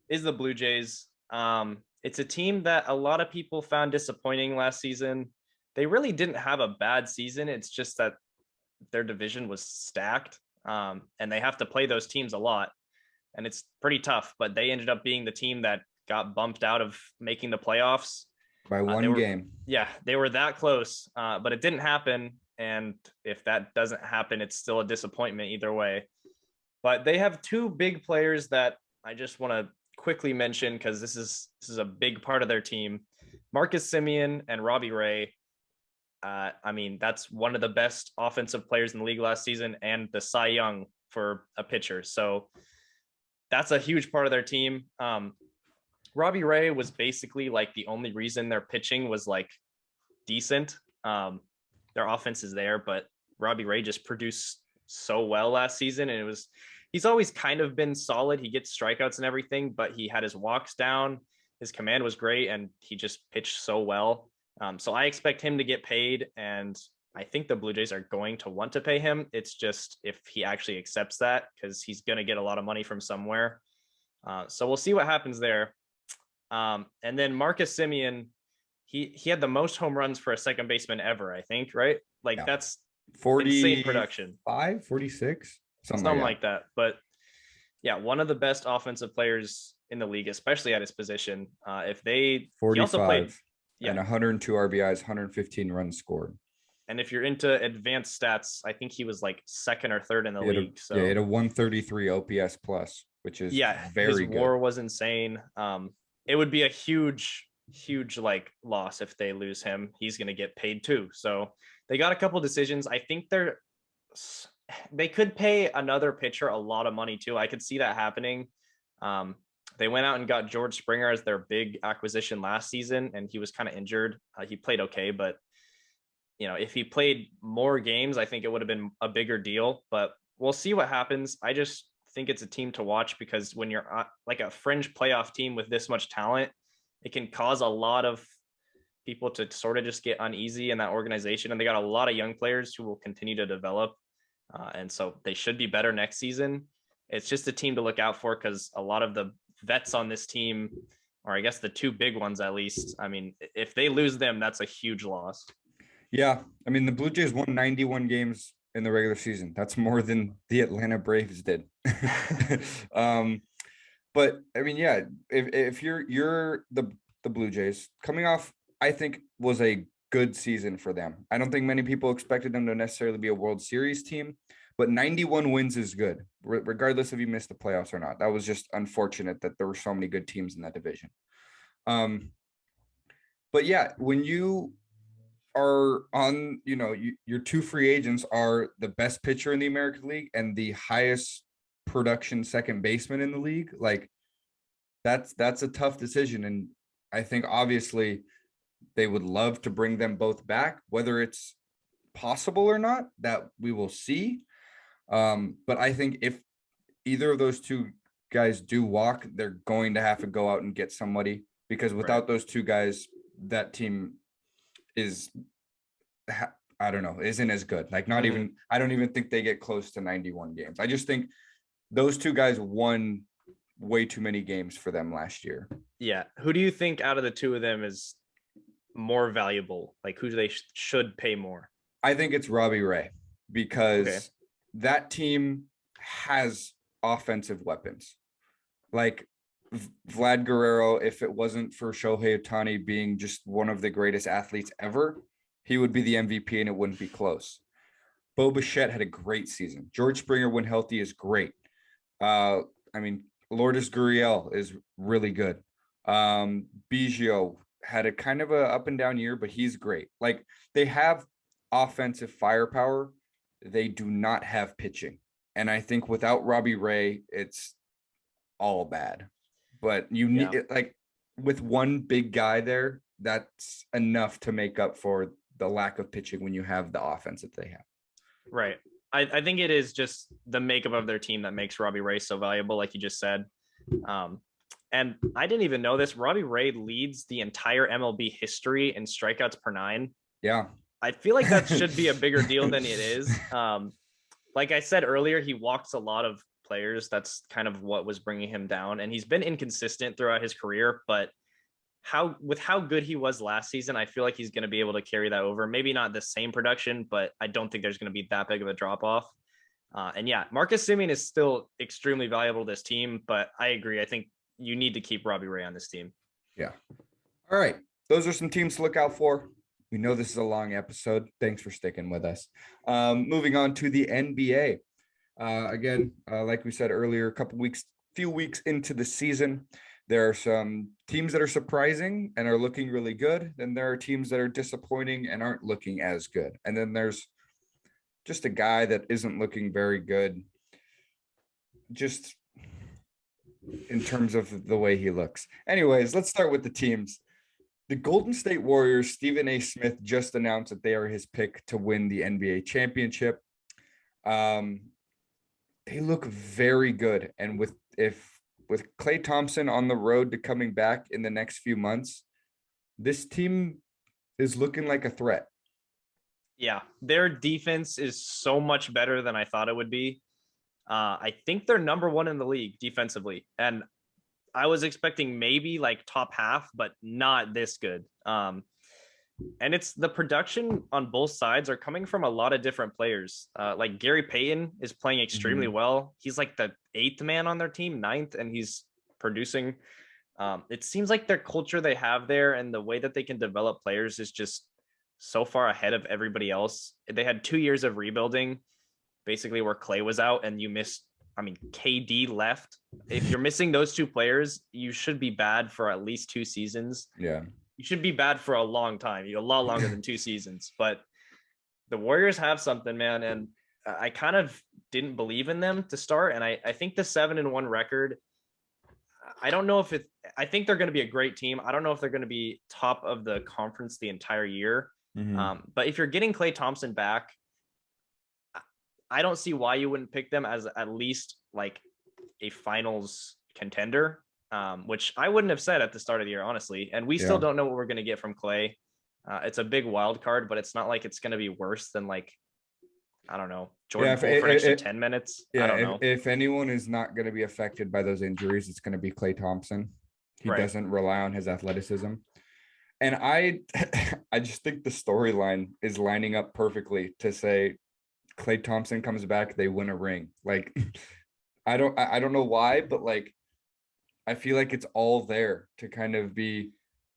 is the Blue Jays. It's a team that a lot of people found disappointing last season. They really didn't have a bad season. It's just that their division was stacked, and they have to play those teams a lot, and it's pretty tough. But they ended up being the team that got bumped out of making the playoffs by one game. Yeah, they were that close, but it didn't happen. And if that doesn't happen, it's still a disappointment either way. But they have two big players that I just want to quickly mention because this is a big part of their team. Marcus Simeon and Robbie Ray. I mean, that's one of the best offensive players in the league last season and the Cy Young for a pitcher. So that's a huge part of their team. Robbie Ray was basically like the only reason their pitching was like decent. Their offense is there, but Robbie Ray just produced so well last season. And he's always kind of been solid. He gets strikeouts and everything, but he had his walks down. His command was great and he just pitched so well. So I expect him to get paid, and I think the Blue Jays are going to want to pay him. It's just if he actually accepts that, because he's going to get a lot of money from somewhere. So we'll see what happens there. And then Marcus Simeon, he had the most home runs for a second baseman ever, I think, right? Like that's 40 insane production. 46, something like that. But yeah, one of the best offensive players in the league, especially at his position. If they 45 he also played and 102 RBIs, 115 runs scored. And if you're into advanced stats, I think he was like second or third in the league. So he had a 133 OPS plus, which is very his WAR was insane. It would be a huge like loss if they lose him. He's going to get paid too. So they got a couple decisions. I think they could pay another pitcher a lot of money too. I could see that happening. They went out and got George Springer as their big acquisition last season, and he was kind of injured. He played okay, but if he played more games, I think it would have been a bigger deal. But we'll see what happens. I just think it's a team to watch because when you're like a fringe playoff team with this much talent, it can cause a lot of people to sort of just get uneasy in that organization. And they got a lot of young players who will continue to develop. And so they should be better next season. It's just a team to look out for because a lot of the vets on this team, or I guess the two big ones at least, I mean, if they lose them, that's a huge loss. Yeah, I mean the Blue Jays won 91 games in the regular season. That's more than the Atlanta Braves did. um, but I mean, yeah, if you're the Blue Jays coming off, I think was a good season for them. I don't think many people expected them to necessarily be a World Series team, but 91 wins is good, regardless if you missed the playoffs or not. That was just unfortunate that there were so many good teams in that division. Um, but yeah, when you are on, your two free agents are the best pitcher in the American League and the highest production second baseman in the league. Like that's a tough decision. And I think obviously they would love to bring them both back, whether it's possible or not, that we will see. But I think if either of those two guys do walk, they're going to have to go out and get somebody, because without those two guys, that team is, I don't know, isn't as good. Like not even, I don't even think they get close to 91 games. I just think those two guys won way too many games for them last year. Yeah. Who do you think out of the two of them is more valuable? Like who do they should pay more? I think it's Robbie Ray, because that team has offensive weapons. Like Vlad Guerrero, if it wasn't for Shohei Ohtani being just one of the greatest athletes ever, he would be the MVP and it wouldn't be close. Bo Bichette had a great season. George Springer, when healthy, is great. I mean, Lourdes Gurriel is really good. Biggio had a kind of a up and down year, but he's great. Like they have offensive firepower. They do not have pitching. And I think without Robbie Ray, it's all bad. But you need like with one big guy there, that's enough to make up for the lack of pitching when you have the offense that they have. Right. I think it is just the makeup of their team that makes Robbie Ray so valuable, like you just said. And I didn't even know this. Robbie Ray leads the entire MLB history in strikeouts per nine. Yeah. I feel like that should be a bigger deal than it is. Like I said earlier, he walks a lot of players. That's kind of what was bringing him down. And he's been inconsistent throughout his career, but how good he was last season, I feel like he's going to be able to carry that over. Maybe not the same production, but I don't think there's going to be that big of a drop off. And yeah, Marcus Simeon is still extremely valuable to this team, but I agree. I think you need to keep Robbie Ray on this team. Yeah. All right. Those are some teams to look out for. We know this is a long episode. Thanks for sticking with us. Moving on to the NBA. Again, like we said earlier, few weeks into the season, there are some teams that are surprising and are looking really good. Then there are teams that are disappointing and aren't looking as good. And then there's just a guy that isn't looking very good, just in terms of the way he looks. Anyways, let's start with the teams. The Golden State Warriors, Stephen A. Smith just announced that they are his pick to win the NBA championship. They look very good. And with Klay Thompson on the road to coming back in the next few months, this team is looking like a threat. Yeah, their defense is so much better than I thought it would be. I think they're number one in the league defensively. And I was expecting maybe like top half, but not this good. And it's the production on both sides are coming from a lot of different players. Like Gary Payton is playing extremely well. He's like the 8th man on their team, 9th, and he's producing. It seems like their culture they have there and the way that they can develop players is just so far ahead of everybody else. They had 2 years of rebuilding, basically where Klay was out and you missed. I mean, KD left. If you're missing those two players, you should be bad for at least 2 seasons. Yeah. You should be bad for a long time, a lot longer than 2 seasons. But the Warriors have something, man. And I kind of didn't believe in them to start. And I think the 7-1 record, I don't know if I think they're going to be a great team. I don't know if they're going to be top of the conference the entire year. But if you're getting Klay Thompson back, I don't see why you wouldn't pick them as at least like a finals contender, which I wouldn't have said at the start of the year, honestly. And we still don't know what we're going to get from Klay. It's a big wild card, but it's not like it's going to be worse than like, I don't know, Jordan Poole for an extra 10 minutes. Yeah, I don't know. If anyone is not going to be affected by those injuries, it's going to be Klay Thompson. He doesn't rely on his athleticism. And I I just think the storyline is lining up perfectly to say Klay Thompson comes back, they win a ring. Like I don't know why, but like I feel like it's all there to kind of be,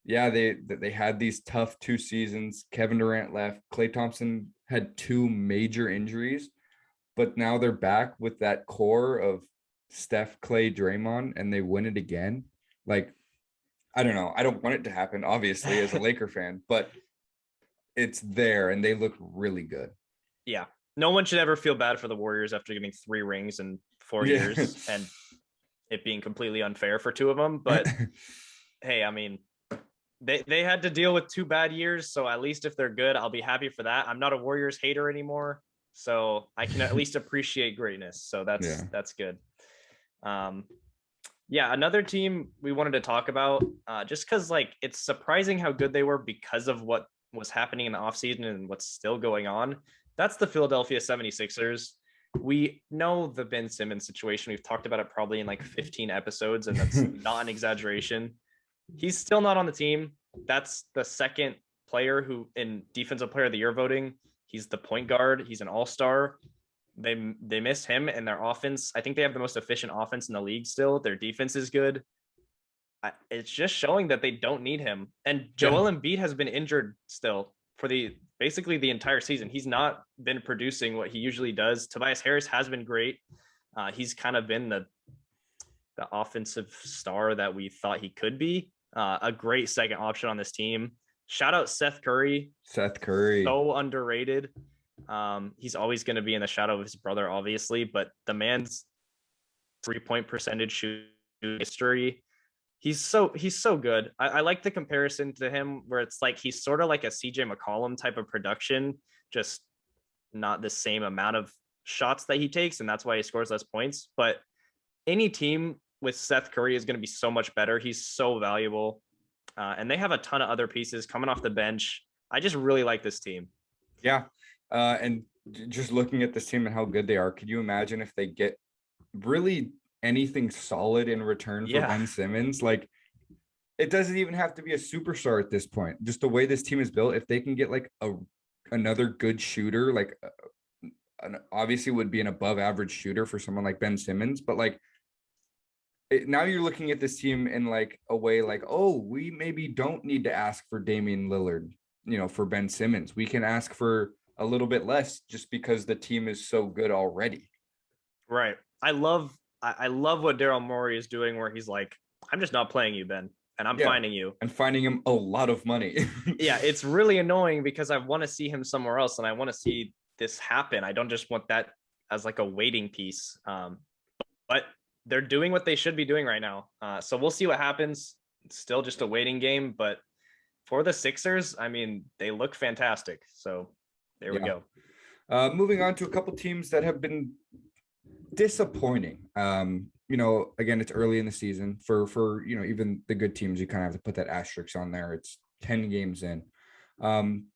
yeah, they had these tough 2 seasons. Kevin Durant left. Klay Thompson had 2 major injuries, but now they're back with that core of Steph, Clay, Draymond, and they win it again. Like, I don't know. I don't want it to happen, obviously, as a Laker fan, but it's there and they look really good. Yeah. No one should ever feel bad for the Warriors after getting 3 rings in 4 Yeah. years and it being completely unfair for 2 of them. But hey, I mean, they had to deal with 2 bad years. So at least if they're good, I'll be happy for that. I'm not a Warriors hater anymore. So I can at least appreciate greatness. So that's good. Yeah, another team we wanted to talk about, just because like it's surprising how good they were because of what was happening in the offseason and what's still going on. That's the Philadelphia 76ers. We know the Ben Simmons situation. We've talked about it probably in like 15 episodes, and that's not an exaggeration. He's still not on the team. That's the second player who in defensive player of the year voting. He's the point guard. He's an all-star. They miss him and their offense. I think they have the most efficient offense in the league still. Their defense is good. It's just showing that they don't need him. And Joel Embiid has been injured still for basically the entire season. He's not been producing what he usually does. Tobias Harris has been great. He's kind of been the offensive star that we thought he could be. A great second option on this team. Shout out Seth Curry. Seth Curry. So underrated. He's always going to be in the shadow of his brother, obviously, but the man's 3-point percentage shoot history. He's so good. I like the comparison to him where it's like he's sort of like a CJ McCollum type of production, just not the same amount of shots that he takes, and that's why he scores less points. But any team with Seth Curry is going to be so much better. He's so valuable, and they have a ton of other pieces coming off the bench. I just really like this team. Yeah, and just looking at this team and how good they are, could you imagine if they get really anything solid in return for Ben Simmons? Like, it doesn't even have to be a superstar at this point. Just the way this team is built, if they can get like another good shooter, like obviously would be an above average shooter for someone like Ben Simmons, but like now you're looking at this team in like a way like, oh, we maybe don't need to ask for Damian Lillard, for Ben Simmons. We can ask for a little bit less just because the team is so good already. Right. I love what Daryl Morey is doing where he's like, I'm just not playing you, Ben, and I'm finding you. And finding him a lot of money. Yeah, it's really annoying because I want to see him somewhere else and I want to see this happen. I don't just want that as like a waiting piece. But they're doing what they should be doing right now. So we'll see what happens. It's still just a waiting game, but for the Sixers, I mean, they look fantastic. So there we go. Moving on to a couple teams that have been disappointing. Again, it's early in the season for even the good teams. You kind of have to put that asterisk on there. It's 10 games in,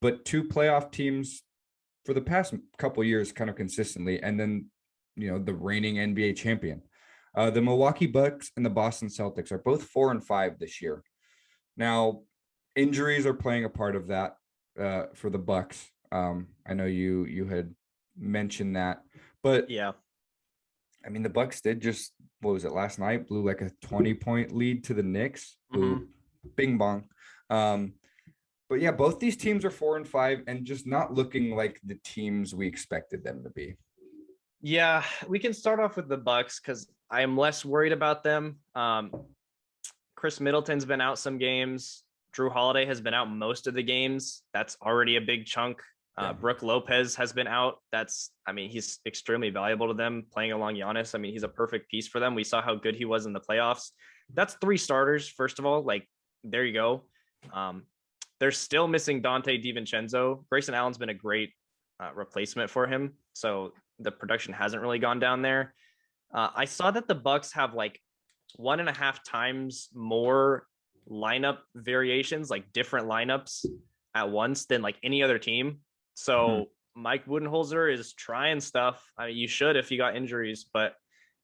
but 2 playoff teams for the past couple years, kind of consistently, and then the reigning NBA champion, the Milwaukee Bucks and the Boston Celtics are both 4-5 this year. Now, injuries are playing a part of that for the Bucks. I know you had mentioned that, but yeah. I mean, the Bucks did just, what was it, last night? Blew like a 20-point lead to the Knicks. Mm-hmm. Bing bong. But yeah, both these teams are 4-5 and just not looking like the teams we expected them to be. Yeah, we can start off with the Bucks because I am less worried about them. Chris Middleton's been out some games. Drew Holiday has been out most of the games. That's already a big chunk. Brooke Lopez has been out. He's extremely valuable to them playing along Giannis. I mean, he's a perfect piece for them. We saw how good he was in the playoffs. That's 3 starters. First of all, like, there you go. They're still missing Dante DiVincenzo. Grayson Allen's been a great replacement for him. So the production hasn't really gone down there. I saw that the Bucks have like 1.5 times more lineup variations, like different lineups at once than like any other team. So Mike Budenholzer is trying stuff. I mean, you should if you got injuries, but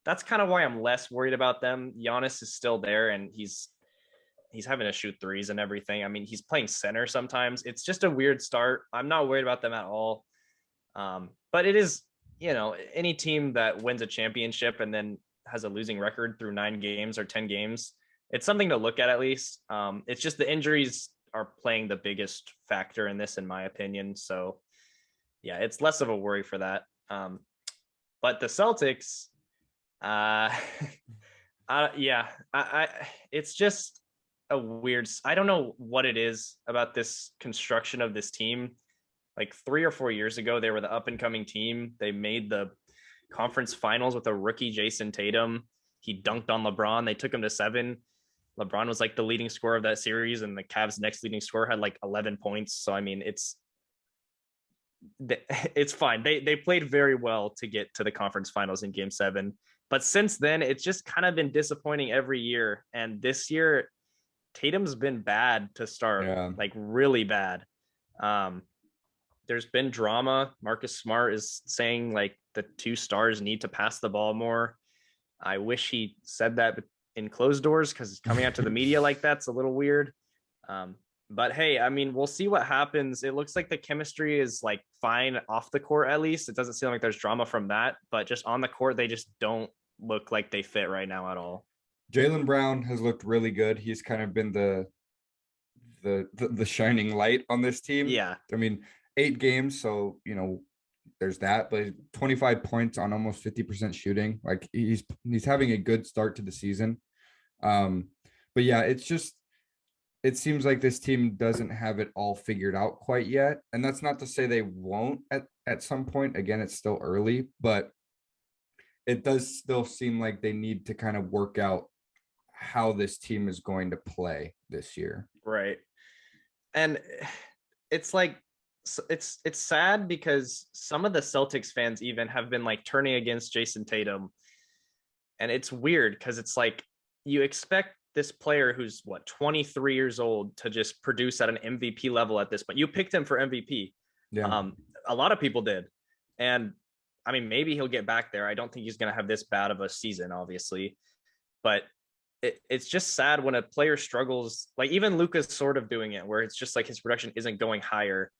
that's kind of why I'm less worried about them. Giannis is still there and he's he's having to shoot threes and everything. I mean, he's playing center sometimes. It's just a weird start. I'm not worried about them at all. But it is, any team that wins a championship and then has a losing record through 9 games or 10 games, it's something to look at least. It's just the injuries are playing the biggest factor in this, in my opinion. So yeah, it's less of a worry for that. But the Celtics, it's just a weird, I don't know what it is about this construction of this team. Like 3 or 4 years ago, they were the up and coming team. They made the conference finals with a rookie, Jason Tatum. He dunked on LeBron. They took him to 7. LeBron was like the leading scorer of that series, and the Cavs' next leading scorer had like 11 points. So, I mean, it's fine. They played very well to get to the conference finals in game 7. But since then, it's just kind of been disappointing every year. And this year, Tatum's been bad to start, like really bad. There's been drama. Marcus Smart is saying like the 2 stars need to pass the ball more. I wish he said that in closed doors, because coming out to the media like that's a little weird. But hey, I mean, we'll see what happens. It looks like the chemistry is like fine off the court, at least. It doesn't seem like there's drama from that, but just on the court, they just don't look like they fit right now at all. Jaylen Brown has looked really good. He's kind of been the shining light on this team. Yeah. I mean, 8 games, so there's that, but 25 points on almost 50% shooting. Like he's having a good start to the season. But yeah, it seems like this team doesn't have it all figured out quite yet. And that's not to say they won't at some point. Again, it's still early, but it does still seem like they need to kind of work out how this team is going to play this year. Right. And it's like, it's sad because some of the Celtics fans even have been like turning against Jason Tatum. And it's weird because it's like you expect this player who's 23 years old to just produce at an MVP level at this point. You picked him for MVP. Yeah. A lot of people did. And I mean, maybe he'll get back there. I don't think he's going to have this bad of a season, obviously. But it's just sad when a player struggles. Like even Luka's sort of doing it, where it's just like his production isn't going higher.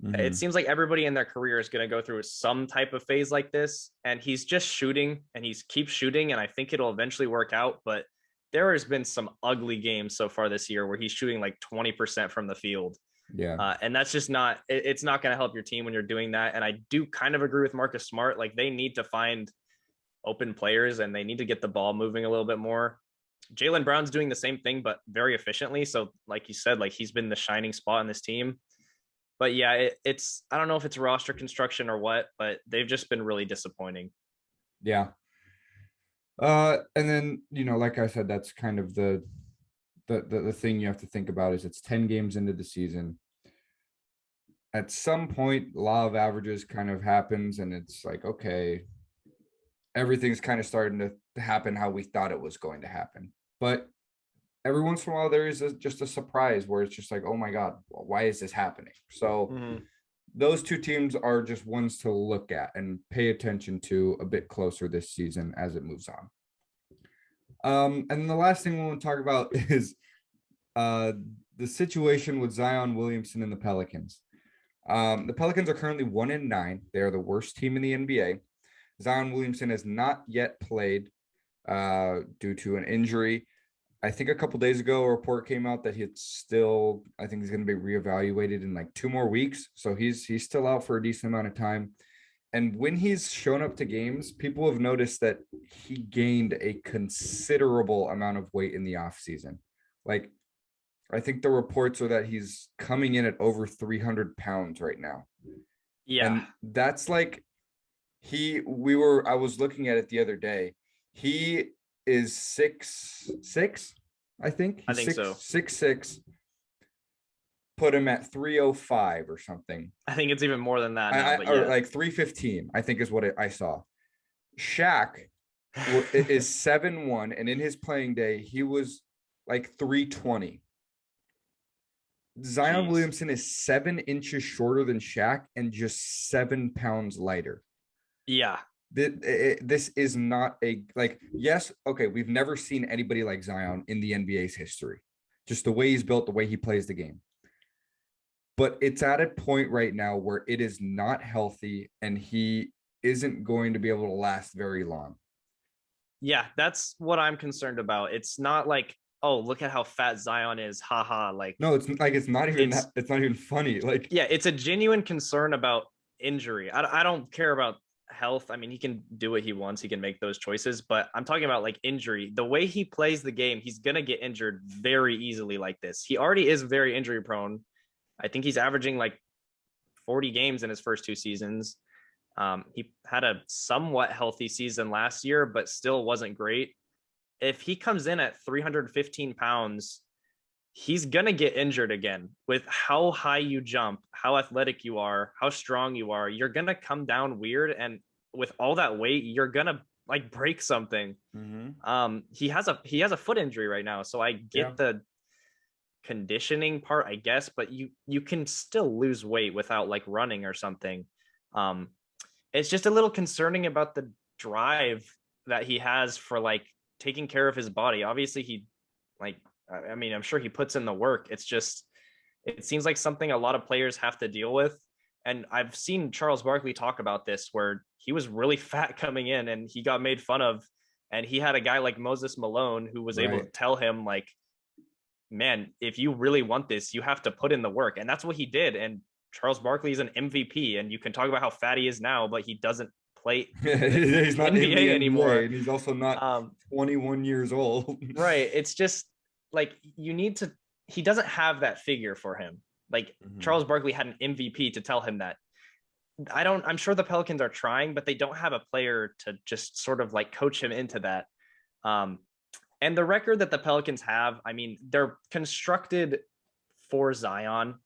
Mm-hmm. It seems like everybody in their career is going to go through some type of phase like this. And he's just shooting and he keeps shooting. And I think it'll eventually work out. But there has been some ugly games so far this year where he's shooting like 20% from the field. Yeah. And that's just it's not going to help your team when you're doing that. And I do kind of agree with Marcus Smart. Like they need to find open players and they need to get the ball moving a little bit more. Jaylen Brown's doing the same thing, but very efficiently. So like you said, like he's been the shining spot in this team. But yeah, it's, I don't know if it's roster construction or what, but they've just been really disappointing. Yeah. And then, like I said, that's kind of the thing you have to think about is it's 10 games into the season. At some point, law of averages kind of happens and it's like, okay, everything's kind of starting to happen how we thought it was going to happen. But every once in a while, there is just a surprise where it's just like, oh my God, why is this happening? So those 2 teams are just ones to look at and pay attention to a bit closer this season as it moves on. And the last thing we want to talk about is the situation with Zion Williamson and the Pelicans. The Pelicans are currently 1-9. They are the worst team in the NBA. Zion Williamson has not yet played due to an injury. I think a couple days ago, a report came out that I think he's going to be reevaluated in like 2 more weeks. So he's still out for a decent amount of time. And when he's shown up to games, people have noticed that he gained a considerable amount of weight in the offseason. Like, I think the reports are that he's coming in at over 300 pounds right now. Yeah. And that's like, I was looking at it the other day. He is 6'6", I think. I think so. 6'6". Put him at 305 or something. I think it's even more than that now, but yeah. Or like 315, I think is what I saw. Shaq is 7'1", and in his playing day, he was like 320. Zion Williamson is 7 inches shorter than Shaq and just 7 pounds lighter. Yeah. This is not yes, okay, we've never seen anybody like Zion in the NBA's history. just the way he's built, the way he plays the game. But it's at a point right now where it is not healthy and he isn't going to be able to last very long. Yeah, that's what I'm concerned about. It's not like, oh, look at how fat Zion is. Haha. Like, no, it's like it's not even that, it's not even funny. Like, yeah, it's a genuine concern about injury. I don't care about health. I mean, he can do what he wants. He can make those choices, but I'm talking about like injury. The way he plays the game, he's going to get injured very easily like this. He already is very injury prone. I think he's averaging like 40 games in his first 2 seasons. He had a somewhat healthy season last year, but still wasn't great. If he comes in at 315 pounds, he's going to get injured again. With how high you jump, how athletic you are, how strong you are, you're going to come down weird. And with all that weight, you're going to like break something. He has a foot injury right now. So I get the conditioning part, I guess, but you can still lose weight without like running or something. It's just a little concerning about the drive that he has for like taking care of his body. Obviously he like, I mean, I'm sure he puts in the work. It's just, it seems like something a lot of players have to deal with. And I've seen Charles Barkley talk about this, where he was really fat coming in and he got made fun of. And he had a guy like Moses Malone who was able to tell him like, man, if you really want this, you have to put in the work. And that's what he did. And Charles Barkley is an MVP, and you can talk about how fat he is now, but he doesn't play he's not NBA in the anymore. And he's also not 21 years old. Right. It's just like he doesn't have that figure for him. Like Charles Barkley had an MVP to tell him that. I'm sure the Pelicans are trying, but they don't have a player to just sort of like coach him into that. And the record that the Pelicans have, I mean, they're constructed for Zion.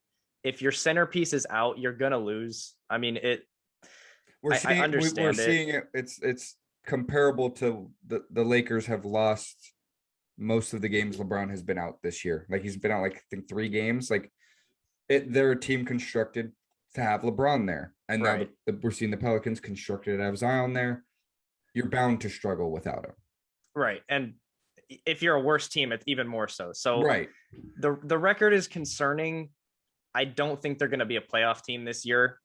If your centerpiece is out, you're going to lose. I mean, I understand seeing it. It's comparable to the Lakers have lost most of the games LeBron has been out this year. Like he's been out like I think 3 games. Like they're a team constructed to have LeBron there. And now we're seeing the Pelicans constructed to have Zion there. You're bound to struggle without him. Right. And if you're a worse team, it's even more so. So the record is concerning. I don't think they're going to be a playoff team this year.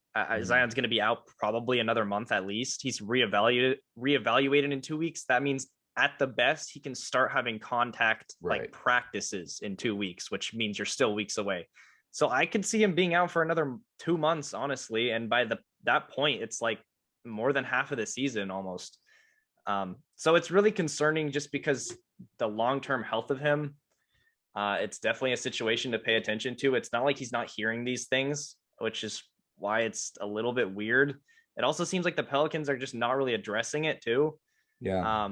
Zion's going to be out probably another month at least. He's reevaluated in 2 weeks. That means at the best, he can start having contact like practices in 2 weeks, which means you're still weeks away. So I could see him being out for another 2 months, honestly. And by that point, it's like more than half of the season almost. So it's really concerning just because the long-term health of him, it's definitely a situation to pay attention to. It's not like he's not hearing these things, which is why it's a little bit weird. It also seems like the Pelicans are just not really addressing it too. Yeah.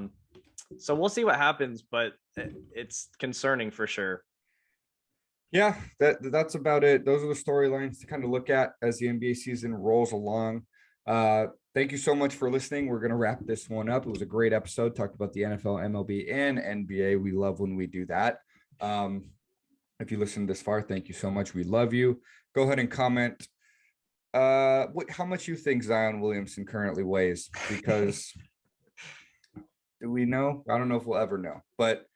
So we'll see what happens, but it's concerning for sure. Yeah, that's about it. Those are the storylines to kind of look at as the NBA season rolls along. Thank you so much for listening. We're going to wrap this one up. It was a great episode. Talked about the NFL, MLB, and NBA. We love when we do that. If you listened this far, thank you so much. We love you. Go ahead and comment how much you think Zion Williamson currently weighs, because do we know? I don't know if we'll ever know, but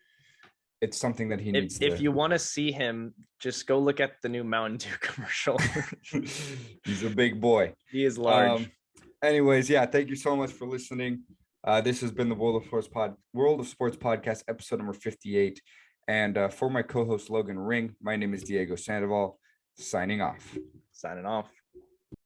it's something that he needs. If you want to see him, just go look at the new Mountain Dew commercial. He's a big boy. He is large. Anyways, yeah, thank you so much for listening. This has been the World of Sports podcast, episode number 58. And for my co-host Logan Ring, my name is Diego Sandoval, signing off.